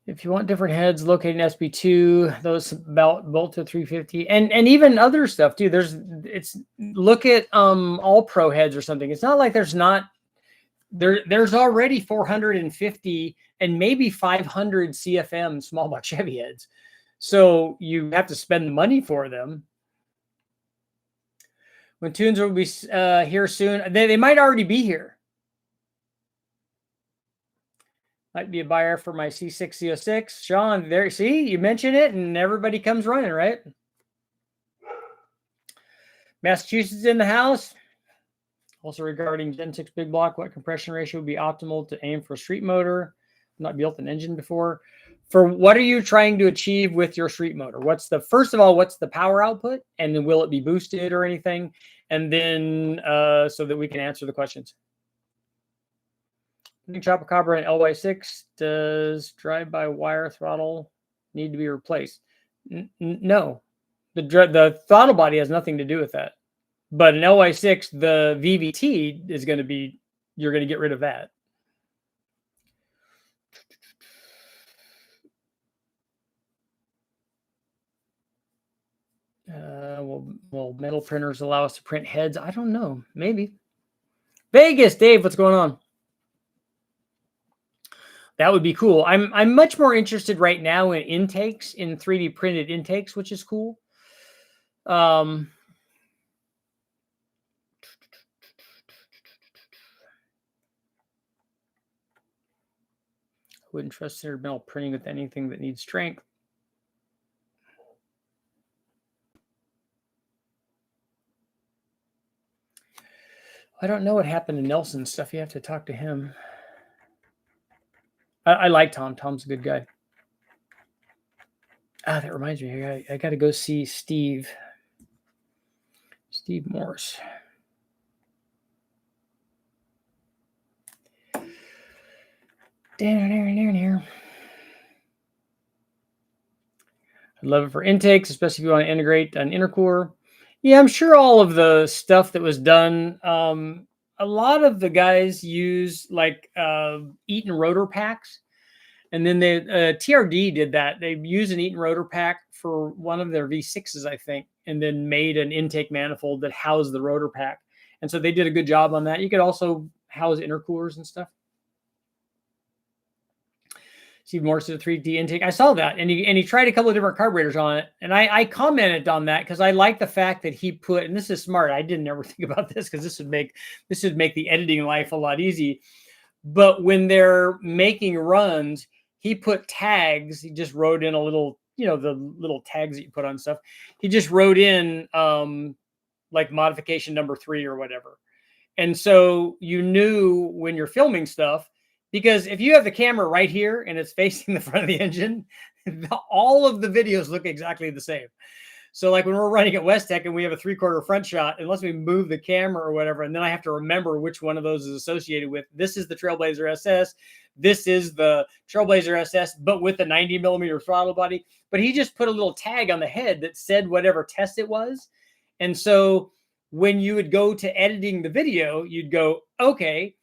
[SPEAKER 1] If you want different heads, located in SB2, those about bolt to 350, and even other stuff too. Look at all pro heads or something. It's not like there's already 450 and maybe 500 CFM small block Chevy heads. So you have to spend the money for them. When tunes will be here soon, they might already be here. Might be a buyer for my C6 C06. Sean, there, see, you mention it and everybody comes running, right? Massachusetts in the house. Also regarding Gen 6 big block, what compression ratio would be optimal to aim for a street motor? Not built an engine before. For what are you trying to achieve with your street motor? First of all, what's the power output? And then will it be boosted or anything? And then so that we can answer the questions. Chopper Cobra and LY6, does drive-by-wire throttle need to be replaced? No. The throttle body has nothing to do with that. But an LY6, the VVT is going to be, you're going to get rid of that. Will metal printers allow us to print heads? I don't know. Maybe. Vegas, Dave, what's going on? That would be cool. I'm much more interested right now in intakes, in 3D printed intakes, which is cool. Wouldn't trust standard metal printing with anything that needs strength. I don't know what happened to Nelson's stuff. You have to talk to him. I like Tom. Tom's a good guy. That reminds me. I got to go see Steve Morse. I'd love it for intakes, especially if you want to integrate an intercooler. Yeah, I'm sure all of the stuff that was done, a lot of the guys use like Eaton rotor packs. And then TRD did that. They used an Eaton rotor pack for one of their V6s, I think, and then made an intake manifold that housed the rotor pack. And so they did a good job on that. You could also house intercoolers and stuff. Steve Morse did a 3D intake. I saw that, and he tried a couple of different carburetors on it, and I commented on that because I like the fact that he put, and this is smart. I didn't ever think about this because this would make the editing life a lot easy. But when they're making runs, he put tags. He just wrote in a little, the little tags that you put on stuff. He just wrote in like modification number 3 or whatever, and so you knew when you're filming stuff. Because if you have the camera right here and it's facing the front of the engine, All of the videos look exactly the same. So like when we're running at West-Tech and we have a 3/4 front shot, unless we move the camera or whatever, and then I have to remember which one of those is associated with, this is the Trailblazer SS, this is the Trailblazer SS, but with the 90mm throttle body. But he just put a little tag on the head that said whatever test it was. And so when you would go to editing the video, you'd go, okay,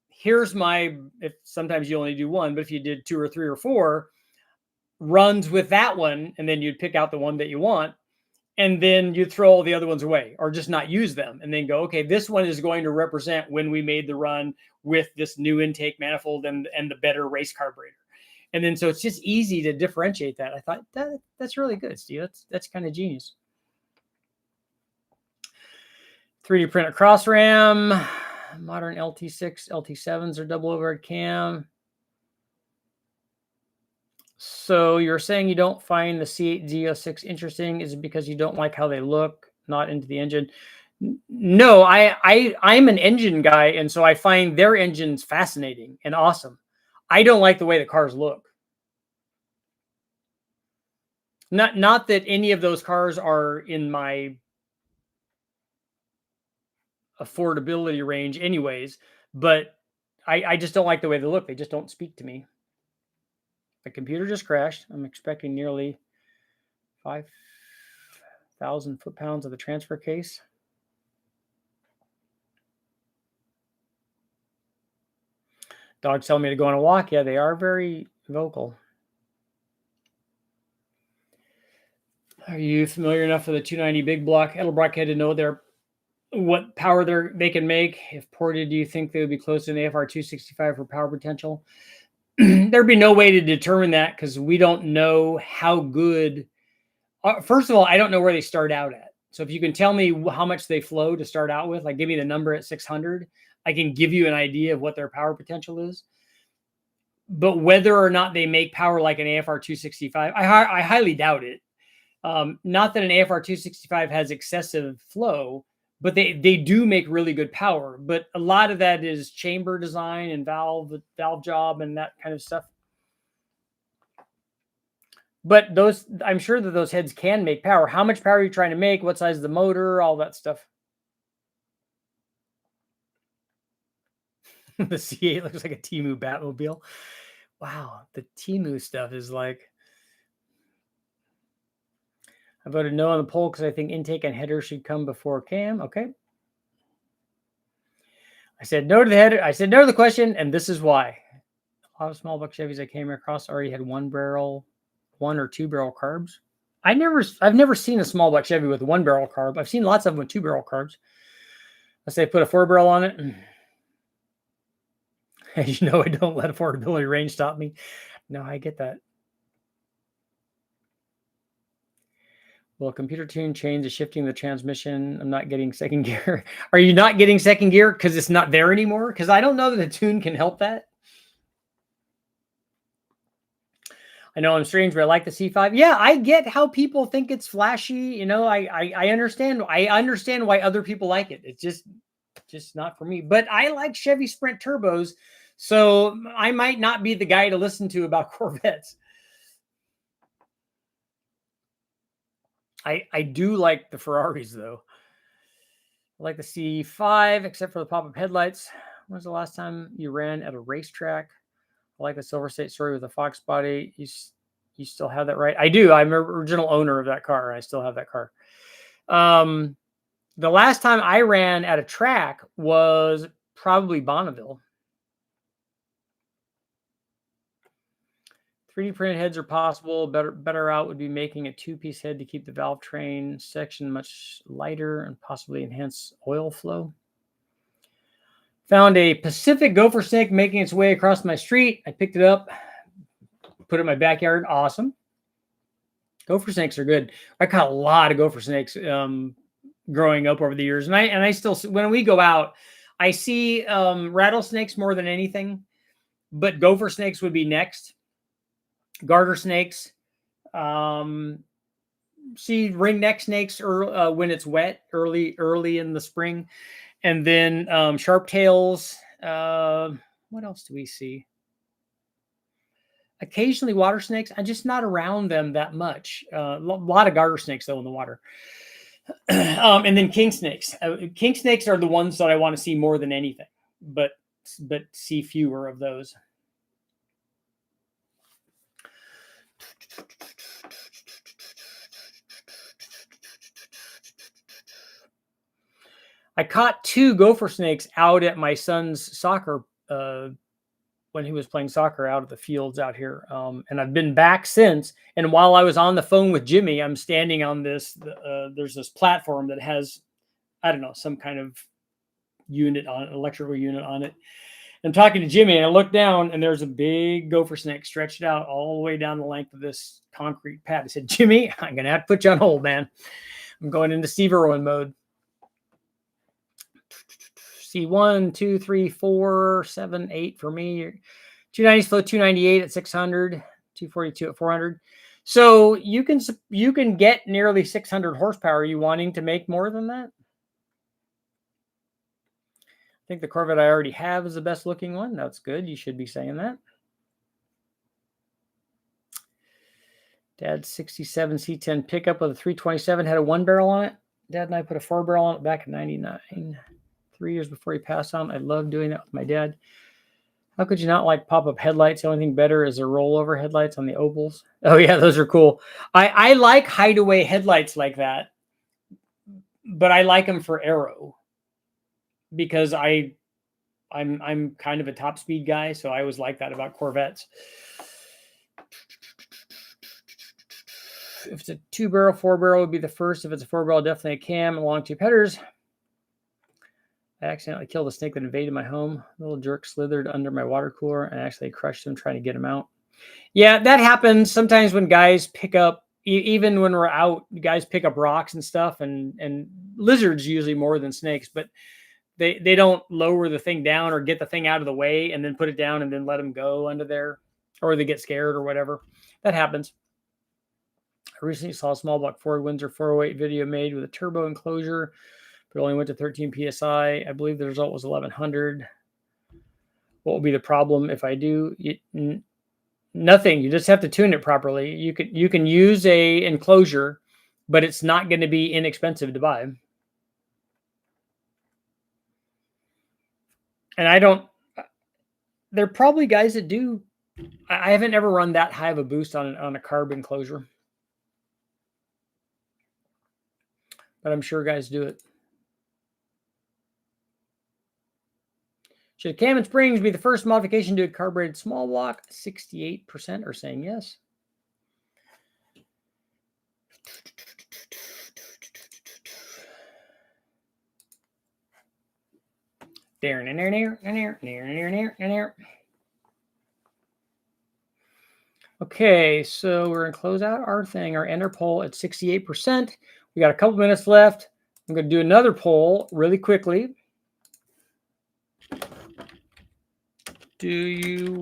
[SPEAKER 1] here's my, if sometimes you only do one, but if you did 2 or 3 or 4 runs with that one, and then you'd pick out the one that you want, and then you throw all the other ones away or just not use them, and then go, okay, this one is going to represent when we made the run with this new intake manifold and the better race carburetor. And then so it's just easy to differentiate that. I thought that's really good, Steve. That's kind of genius. 3D printed cross ram, modern LT6, LT7s are double overhead cam. So you're saying you don't find the C8 Z06 interesting? Is it because you don't like how they look, not into the engine? No, I'm an engine guy, and so I find their engines fascinating and awesome. I don't like the way the cars look. Not that any of those cars are in my affordability range anyways, but I just don't like the way they look. They just don't speak to me. The computer just crashed. I'm expecting nearly 5,000 foot-pounds of the transfer case. Dogs tell me to go on a walk. Yeah, they are very vocal. Are you familiar enough with the 290 big block Edelbrock head to know what power they can make? If ported, do you think they would be close to an AFR 265 for power potential? There'd be no way to determine that because we don't know how good. First of all, I don't know where they start out at. So if you can tell me how much they flow to start out with, like give me the number at 600, I can give you an idea of what their power potential is. But whether or not they make power like an AFR 265, I highly doubt it. Not that an AFR 265 has excessive flow, but they do make really good power. But a lot of that is chamber design and valve job and that kind of stuff. But I'm sure that those heads can make power. How much power are you trying to make? What size is the motor? All that stuff. The C8 looks like a Temu Batmobile. Wow, the Temu stuff is like. I voted no on the poll because I think intake and header should come before cam. Okay. I said no to the header. I said no to the question, and this is why. A lot of small block Chevys I came across already had 1 or 2 barrel carbs. I've never seen a small block Chevy with 1 barrel carb. I've seen lots of them with 2 barrel carbs. Let's say put a 4 barrel on it. As you know, I don't let affordability range stop me. No, I get that. Will a computer tune change the shifting of the transmission? I'm not getting second gear. Are you not getting second gear because it's not there anymore? Because I don't know that a tune can help that. I know I'm strange, but I like the C5. Yeah, I get how people think it's flashy. You know, I understand. I understand why other people like it. It's just not for me. But I like Chevy Sprint turbos, so I might not be the guy to listen to about Corvettes. I do like the Ferraris, though. I like the C5, except for the pop-up headlights. When was the last time you ran at a racetrack? I like the Silver State Story with the Fox body. You still have that, right? I do. I'm an original owner of that car. I still have that car. The last time I ran at a track was probably Bonneville. 3D printed heads are possible. Better out would be making a 2-piece head to keep the valve train section much lighter and possibly enhance oil flow. Found a Pacific gopher snake making its way across my street. I picked it up, put it in my backyard. Awesome. Gopher snakes are good. I caught a lot of gopher snakes growing up over the years. And I still, when we go out, I see rattlesnakes more than anything, but gopher snakes would be next. Garter snakes, see ringneck snakes when it's wet, early in the spring, and then sharp tails. What else do we see? Occasionally water snakes. I'm just not around them that much. A lot of garter snakes though in the water. And then king snakes. King snakes are the ones that I want to see more than anything, but see fewer of those. I caught 2 gopher snakes out at my son's soccer when he was playing soccer out of the fields out here. And I've been back since. And while I was on the phone with Jimmy, I'm standing on this, there's this platform that has, I don't know, some kind of unit on it, electrical unit on it. I'm talking to Jimmy and I look down and there's a big gopher snake stretched out all the way down the length of this concrete pad. I said, Jimmy, I'm going to have to put you on hold, man. I'm going into Steve Irwin mode. See 1, 2, 3, 4, 7, 8 for me. 290s float 298 at 600, 242 at 400. So you can get nearly 600 horsepower. Are you wanting to make more than that? I think the Corvette I already have is the best looking one. That's good. You should be saying that. Dad's 67 C10 pickup with a 327 had a 1 barrel on it. Dad and I put a 4 barrel on it back in 99. 3 years before he passed on. I love doing that with my dad. How could you not like pop-up headlights? The only thing better is the rollover headlights on the Opals. Oh yeah, those are cool. I like hideaway headlights like that, but I like them for aero because I'm kind of a top speed guy, so I always like that about Corvettes. If it's a 2 barrel, 4 barrel would be the first. If it's a 4 barrel, definitely a cam along 2 headers. I accidentally killed a snake that invaded my home. The little jerk slithered under my water cooler and actually crushed him trying to get him out. Yeah, that happens sometimes when guys pick up, even when we're out, guys pick up rocks and stuff, and lizards usually more than snakes, but they don't lower the thing down or get the thing out of the way and then put it down and then let them go under there, or they get scared or whatever. That happens. I recently saw a small block Ford Windsor 408 video made with a turbo enclosure, but only went to 13 PSI. I believe the result was 1100. What will be the problem if I do? Nothing. You just have to tune it properly. You can use a enclosure, but it's not going to be inexpensive to buy. And there are probably guys that do. I haven't ever run that high of a boost on a carb enclosure, but I'm sure guys do it. Should Cam and Springs be the first modification to a carbureted small block? 68% are saying yes. Okay, so we're going to close out our thing, our ender poll at 68%. We got a couple minutes left. I'm going to do another poll really quickly. Do you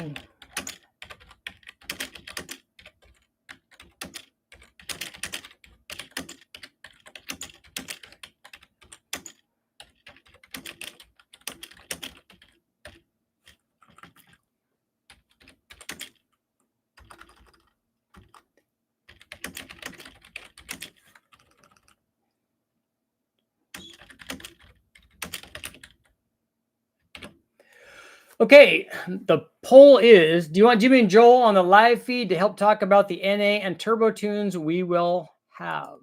[SPEAKER 1] Okay, the poll is, do you want Jimmy and Joel on the live feed to help talk about the NA and turbo tunes we will have?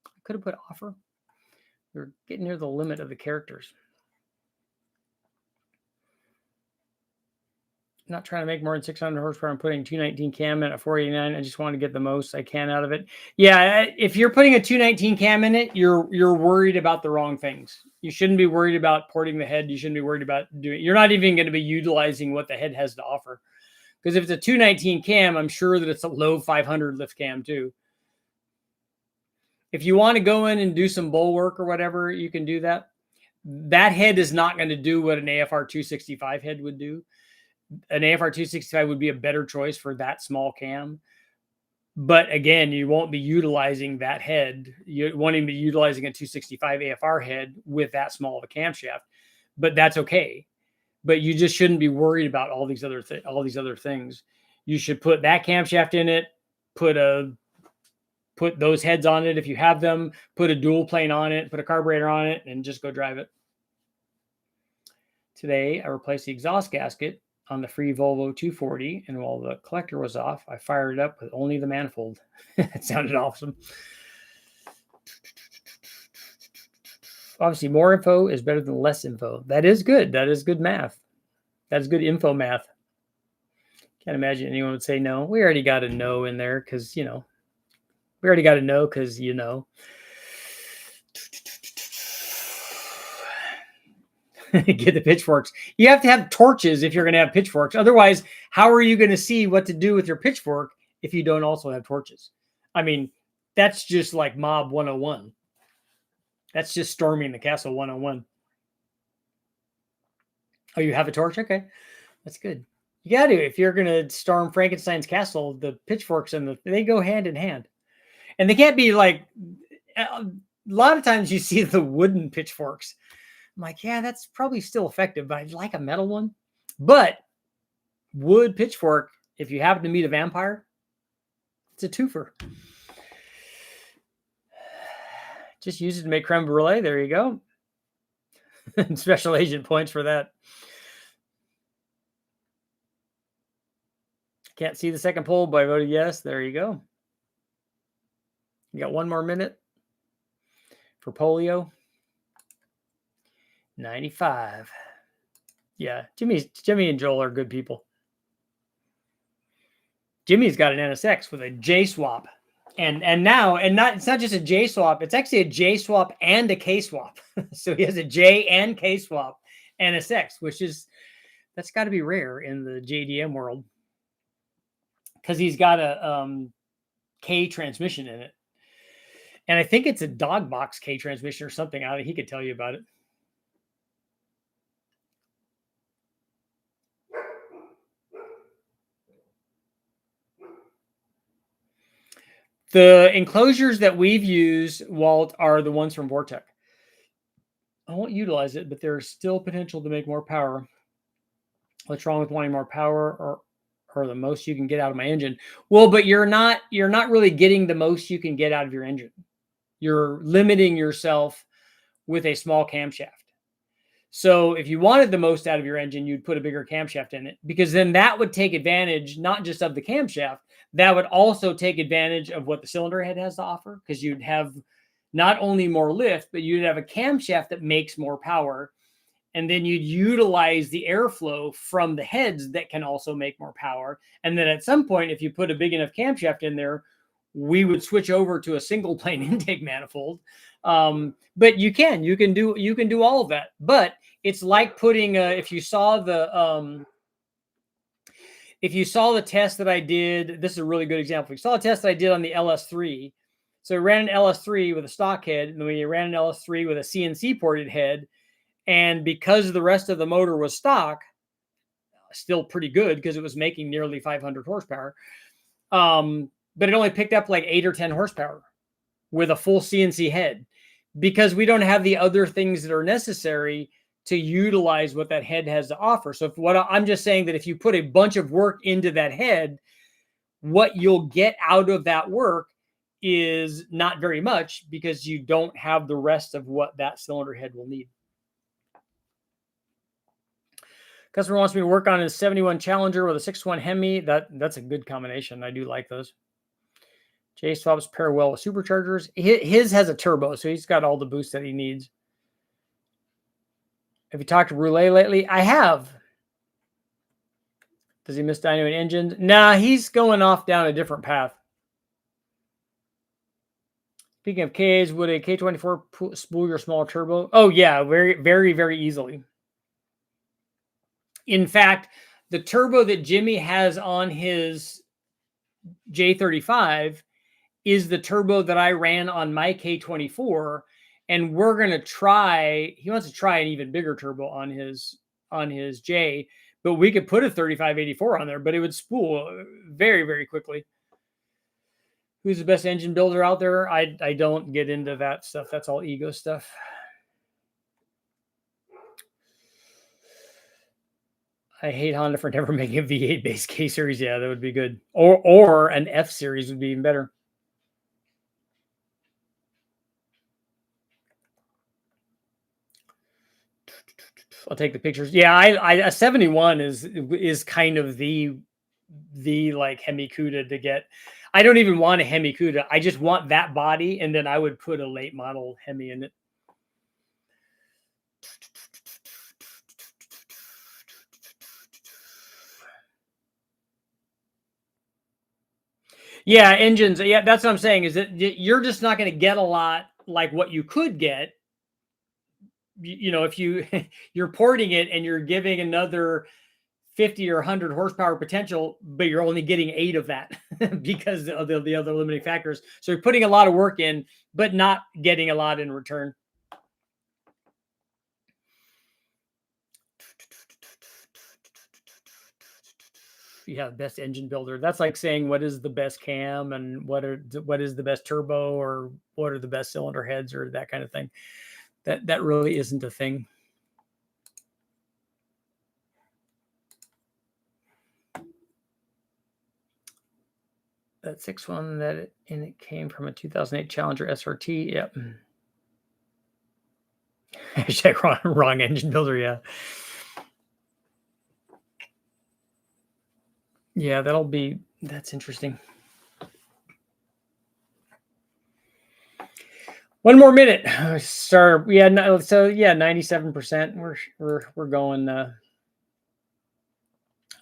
[SPEAKER 1] I could have put offer. We're getting near the limit of the characters. I'm not trying to make more than 600 horsepower. I'm putting 219 cam in at 489. I just want to get the most I can out of it. Yeah, if you're putting a 219 cam in it, you're worried about the wrong things. You shouldn't be worried about porting the head. You shouldn't be worried about doing. You're not even going to be utilizing what the head has to offer. Because if it's a 219 cam, I'm sure that it's a low 500 lift cam too. If you want to go in and do some bowl work or whatever, you can do that. That head is not going to do what an AFR 265 head would do. An AFR 265 would be a better choice for that small cam. But again, you won't be utilizing that head. You won't even be utilizing a 265 AFR head with that small of a camshaft. But that's okay, but you just shouldn't be worried about all these other things. You should put that camshaft in it, put those heads on it if you have them, put a dual plane on it, put a carburetor on it, and just go drive it. Today, I replaced the exhaust gasket on the free Volvo 240, and while the collector was off, I fired it up with only the manifold. It sounded awesome. Obviously, more info is better than less info. That is good. That is good math. That is good info math. Can't imagine anyone would say no. We already got a no in there because, you know. We already got a no because, you know. Get the pitchforks. You have to have torches if you're going to have pitchforks. Otherwise, how are you going to see what to do with your pitchfork if you don't also have torches? I mean, that's just like Mob 101. That's just storming the castle 101. Oh, you have a torch? Okay. That's good. You got to. If you're going to storm Frankenstein's castle, the pitchforks they go hand in hand. And they can't be like, a lot of times you see the wooden pitchforks. I'm like, yeah, that's probably still effective, but I'd like a metal one. But wood pitchfork, if you happen to meet a vampire, it's a twofer. Just use it to make creme brulee. There you go. Special agent points for that. Can't see the second poll, but I voted yes. There you go. You got 1 more minute for polio. 95. Yeah, Jimmy and Joel are good people. Jimmy's got an NSX with a J swap. And it's not just a J swap, it's actually a J swap and a K swap. So he has a J and K swap NSX, that's got to be rare in the JDM world. Because he's got a K transmission in it. And I think it's a dog box K transmission or something. He could tell you about it. The enclosures that we've used, Walt, are the ones from Vortec. I won't utilize it, but there's still potential to make more power. What's wrong with wanting more power or the most you can get out of my engine? Well, but you're not really getting the most you can get out of your engine. You're limiting yourself with a small camshaft. So if you wanted the most out of your engine, you'd put a bigger camshaft in it, because then that would take advantage not just of the camshaft, that would also take advantage of what the cylinder head has to offer, because you'd have not only more lift, but you'd have a camshaft that makes more power. And then you'd utilize the airflow from the heads that can also make more power. And then at some point, if you put a big enough camshaft in there, we would switch over to a single plane intake manifold. But you can do all of that. But it's like putting if you saw the test that I did, this is a really good example. If you saw a test that I did on the LS3. So we ran an LS3 with a stock head, and then we ran an LS3 with a CNC ported head. And because the rest of the motor was stock, still pretty good because it was making nearly 500 horsepower. But it only picked up like 8 or 10 horsepower with a full CNC head, because we don't have the other things that are necessary to utilize what that head has to offer. So I'm just saying that if you put a bunch of work into that head, what you'll get out of that work is not very much, because you don't have the rest of what that cylinder head will need. Customer wants me to work on his 71 Challenger with a 6.1 Hemi. That's a good combination. I do like those. J swaps pair well with superchargers. His has a turbo, so he's got all the boost that he needs. Have you talked to Roulet lately? I have. Does he miss dyno and engines? Nah, he's going off down a different path. Speaking of Ks, would a K24 spool your small turbo? Oh, yeah, very, very, very easily. In fact, the turbo that Jimmy has on his J35 is the turbo that I ran on my K24, and we're going to try, he wants to try an even bigger turbo on his J, but we could put a 3584 on there, but it would spool very, very quickly. Who's the best engine builder out there? I don't get into that stuff. That's all ego stuff. I hate Honda for never making a V8 base K series. Yeah, that would be good. Or an F series would be even better. I'll take the pictures. Yeah, a 71 is kind of the like Hemi Cuda to get. I don't even want a Hemi Cuda. I just want that body, and then I would put a late model Hemi in it. Yeah, engines. Yeah, that's what I'm saying. Is that you're just not going to get a lot like what you could get. You know, if you're porting it and you're giving another 50 or 100 horsepower potential, but you're only getting 8 of that because of the other limiting factors. So you're putting a lot of work in, but not getting a lot in return. Yeah, best engine builder. That's like saying what is the best cam and what is the best turbo or what are the best cylinder heads or that kind of thing. That really isn't a thing. That 6.1 and it came from a 2008 Challenger SRT. Yep. Hashtag wrong engine builder. Yeah. Yeah, that's interesting. One more minute. Sir, yeah, no, so yeah, 97%. We're going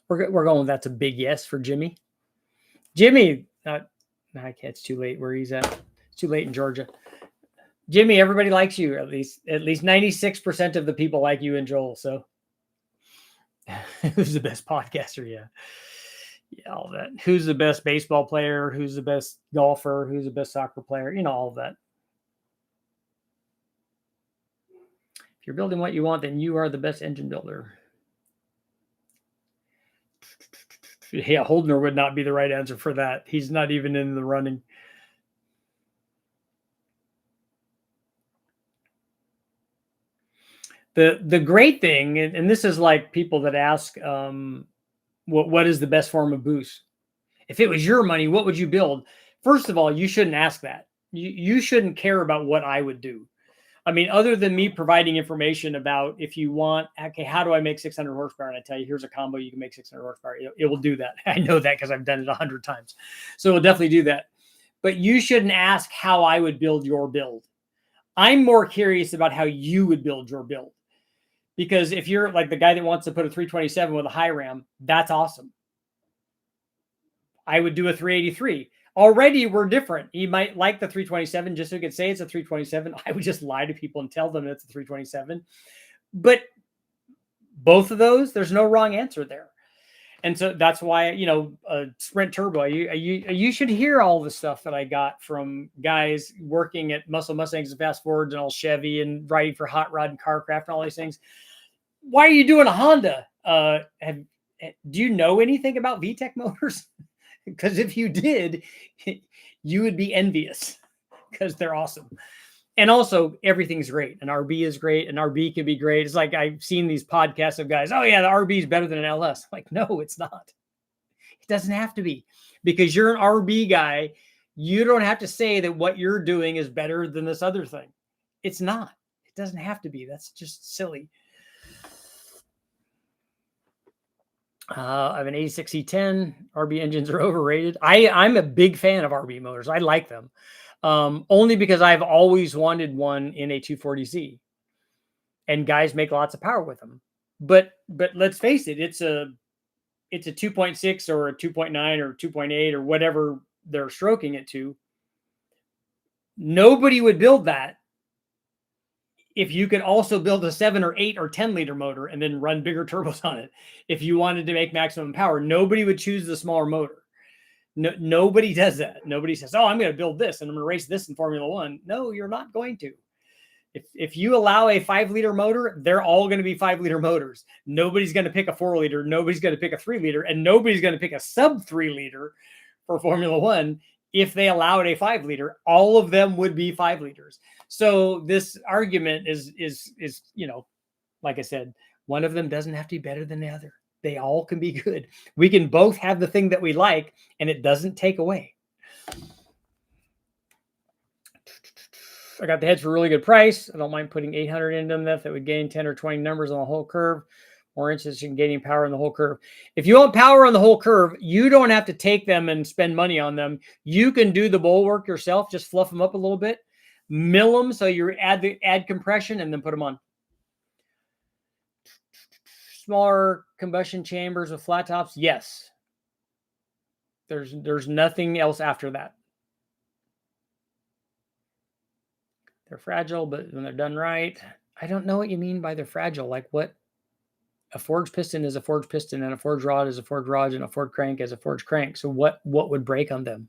[SPEAKER 1] we're going, that's a big yes for Jimmy. Jimmy, I can't, it's too late where he's at. It's too late in Georgia. Jimmy, everybody likes you. At least 96% of the people like you and Joel. So who's the best podcaster? Yeah. Yeah, all that. Who's the best baseball player? Who's the best golfer? Who's the best soccer player? You know, all of that. If you're building what you want, then you are the best engine builder. Yeah, Holdner would not be the right answer for that. He's not even in the running. The great thing, and this is like people that ask, what is the best form of boost? If it was your money, what would you build? First of all, you shouldn't ask that. You shouldn't care about what I would do. I mean, other than me providing information about if you want, okay, how do I make 600 horsepower? And I tell you, here's a combo, you can make 600 horsepower. It will do that. I know that because I've done it 100 times. So it will definitely do that. But you shouldn't ask how I would build your build. I'm more curious about how you would build your build. Because if you're like the guy that wants to put a 327 with a high ram, that's awesome. I would do a 383. Already we're different. He might like the 327 just so he could say it's a 327. I would just lie to people and tell them it's a 327. But both of those, there's no wrong answer there. And so that's why, you know, Sprint Turbo, you should hear all the stuff that I got from guys working at Muscle Mustangs and Fast Forwards and all Chevy and writing for Hot Rod and Carcraft and all these things. Why are you doing a Honda? Do you know anything about VTEC motors? Because if you did, you would be envious because they're awesome. And also, everything's great. An RB is great. An RB can be great. It's like I've seen these podcasts of guys, oh, yeah, the RB is better than an LS. I'm like, no, it's not. It doesn't have to be. Because you're an RB guy, you don't have to say that what you're doing is better than this other thing. It's not. It doesn't have to be. That's just silly. I have an 86E10. RB engines are overrated. I'm a big fan of RB motors. I like them. Only because I've always wanted one in a 240Z. And guys make lots of power with them. But let's face it, it's a 2.6 or a 2.9 or 2.8 or whatever they're stroking it to. Nobody would build that if you could also build a 7 or 8 or 10 liter motor and then run bigger turbos on it. If you wanted to make maximum power, nobody would choose the smaller motor. No, nobody does that. Nobody says, oh, I'm going to build this and I'm going to race this in Formula One. No, you're not going to. If you allow a 5-liter motor, they're all going to be 5-liter motors. Nobody's going to pick a 4-liter. Nobody's going to pick a 3-liter. And nobody's going to pick a sub 3-liter for Formula One. If they allowed a 5-liter, all of them would be 5 liters. So this argument is, you know, like I said, one of them doesn't have to be better than the other. They all can be good. We can both have the thing that we like, and it doesn't take away. I got the heads for a really good price. I don't mind putting 800 into them that would gain 10 or 20 numbers on the whole curve. More interested in gaining power on the whole curve. If you want power on the whole curve, you don't have to take them and spend money on them. You can do the bowl work yourself. Just fluff them up a little bit, mill them so you add compression, and then put them on. Smaller combustion chambers with flat tops, yes. There's nothing else after that. They're fragile, but when they're done right, I don't know what you mean by they're fragile. Like what? A forged piston is a forged piston, and a forged rod is a forged rod, and a forged crank is a forged crank. So what would break on them?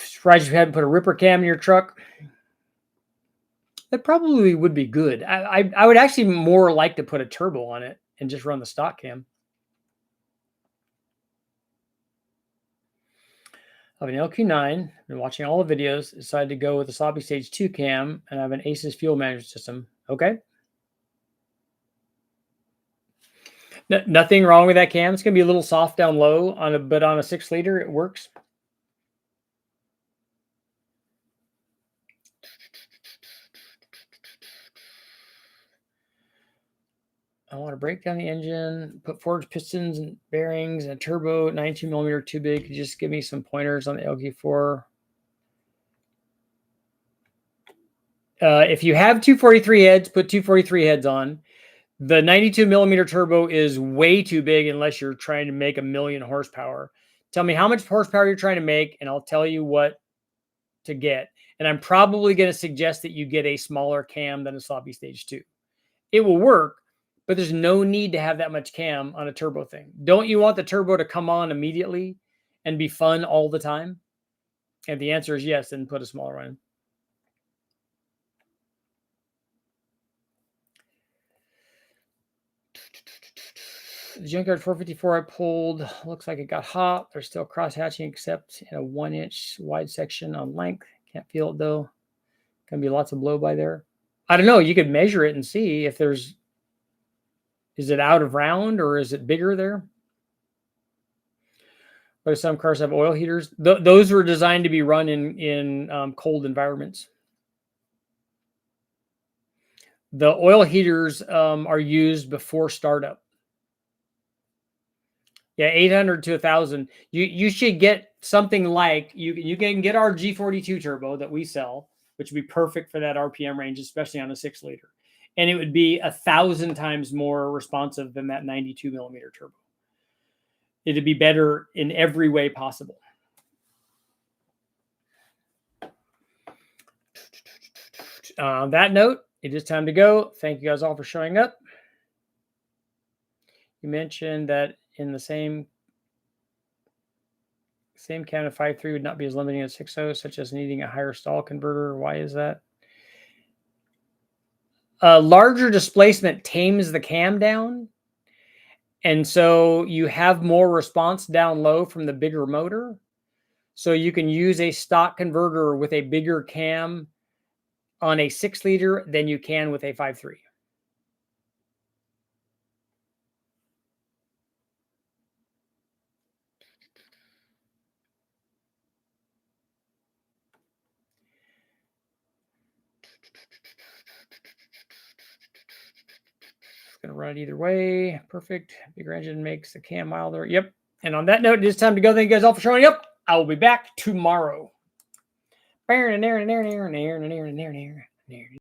[SPEAKER 1] Surprised you hadn't put a ripper cam in your truck. That probably would be good. I would actually more like to put a turbo on it and just run the stock cam. I have an LQ9. Been watching all the videos. Decided to go with the Sloppy Stage 2 cam, and I have an ACES fuel management system. Okay. Nothing wrong with that cam. It's going to be a little soft down low but on a 6-liter, it works. I want to break down the engine, put forged pistons and bearings and a turbo 92 millimeter too big. Could you just give me some pointers on the LQ4? If you have 243 heads, put 243 heads on. The 92 millimeter turbo is way too big unless you're trying to make 1,000,000 horsepower. Tell me how much horsepower you're trying to make, and I'll tell you what to get. And I'm probably going to suggest that you get a smaller cam than a Sloppy Stage 2. It will work, but there's no need to have that much cam on a turbo thing. Don't you want the turbo to come on immediately and be fun all the time? And the answer is yes, then put a smaller one in. The junkyard 454 I pulled, looks like it got hot. There's still cross-hatching except in a 1-inch wide section on length. Can't feel it though. Gonna be lots of blow by there. I don't know. You could measure it and see if there's, is it out of round or is it bigger there? But some cars have oil heaters. Those were designed to be run in cold environments. The oil heaters are used before startup. Yeah, 800 to 1,000. You should get something like, you can get our G42 turbo that we sell, which would be perfect for that RPM range, especially on a 6-liter. And it would be 1,000 times more responsive than that 92 millimeter turbo. It'd be better in every way possible. On that note, it is time to go. Thank you guys all for showing up. You mentioned that in the same cam of 5.3 would not be as limiting as 6.0, such as needing a higher stall converter. Why is that? Larger displacement tames the cam down. And so you have more response down low from the bigger motor. So you can use a stock converter with a bigger cam on a 6-liter than you can with a 5.3. Going to run it either way. Perfect. Bigger engine makes the cam milder. Yep. And on that note, it is time to go. Thank you guys all for showing up. I will be back tomorrow.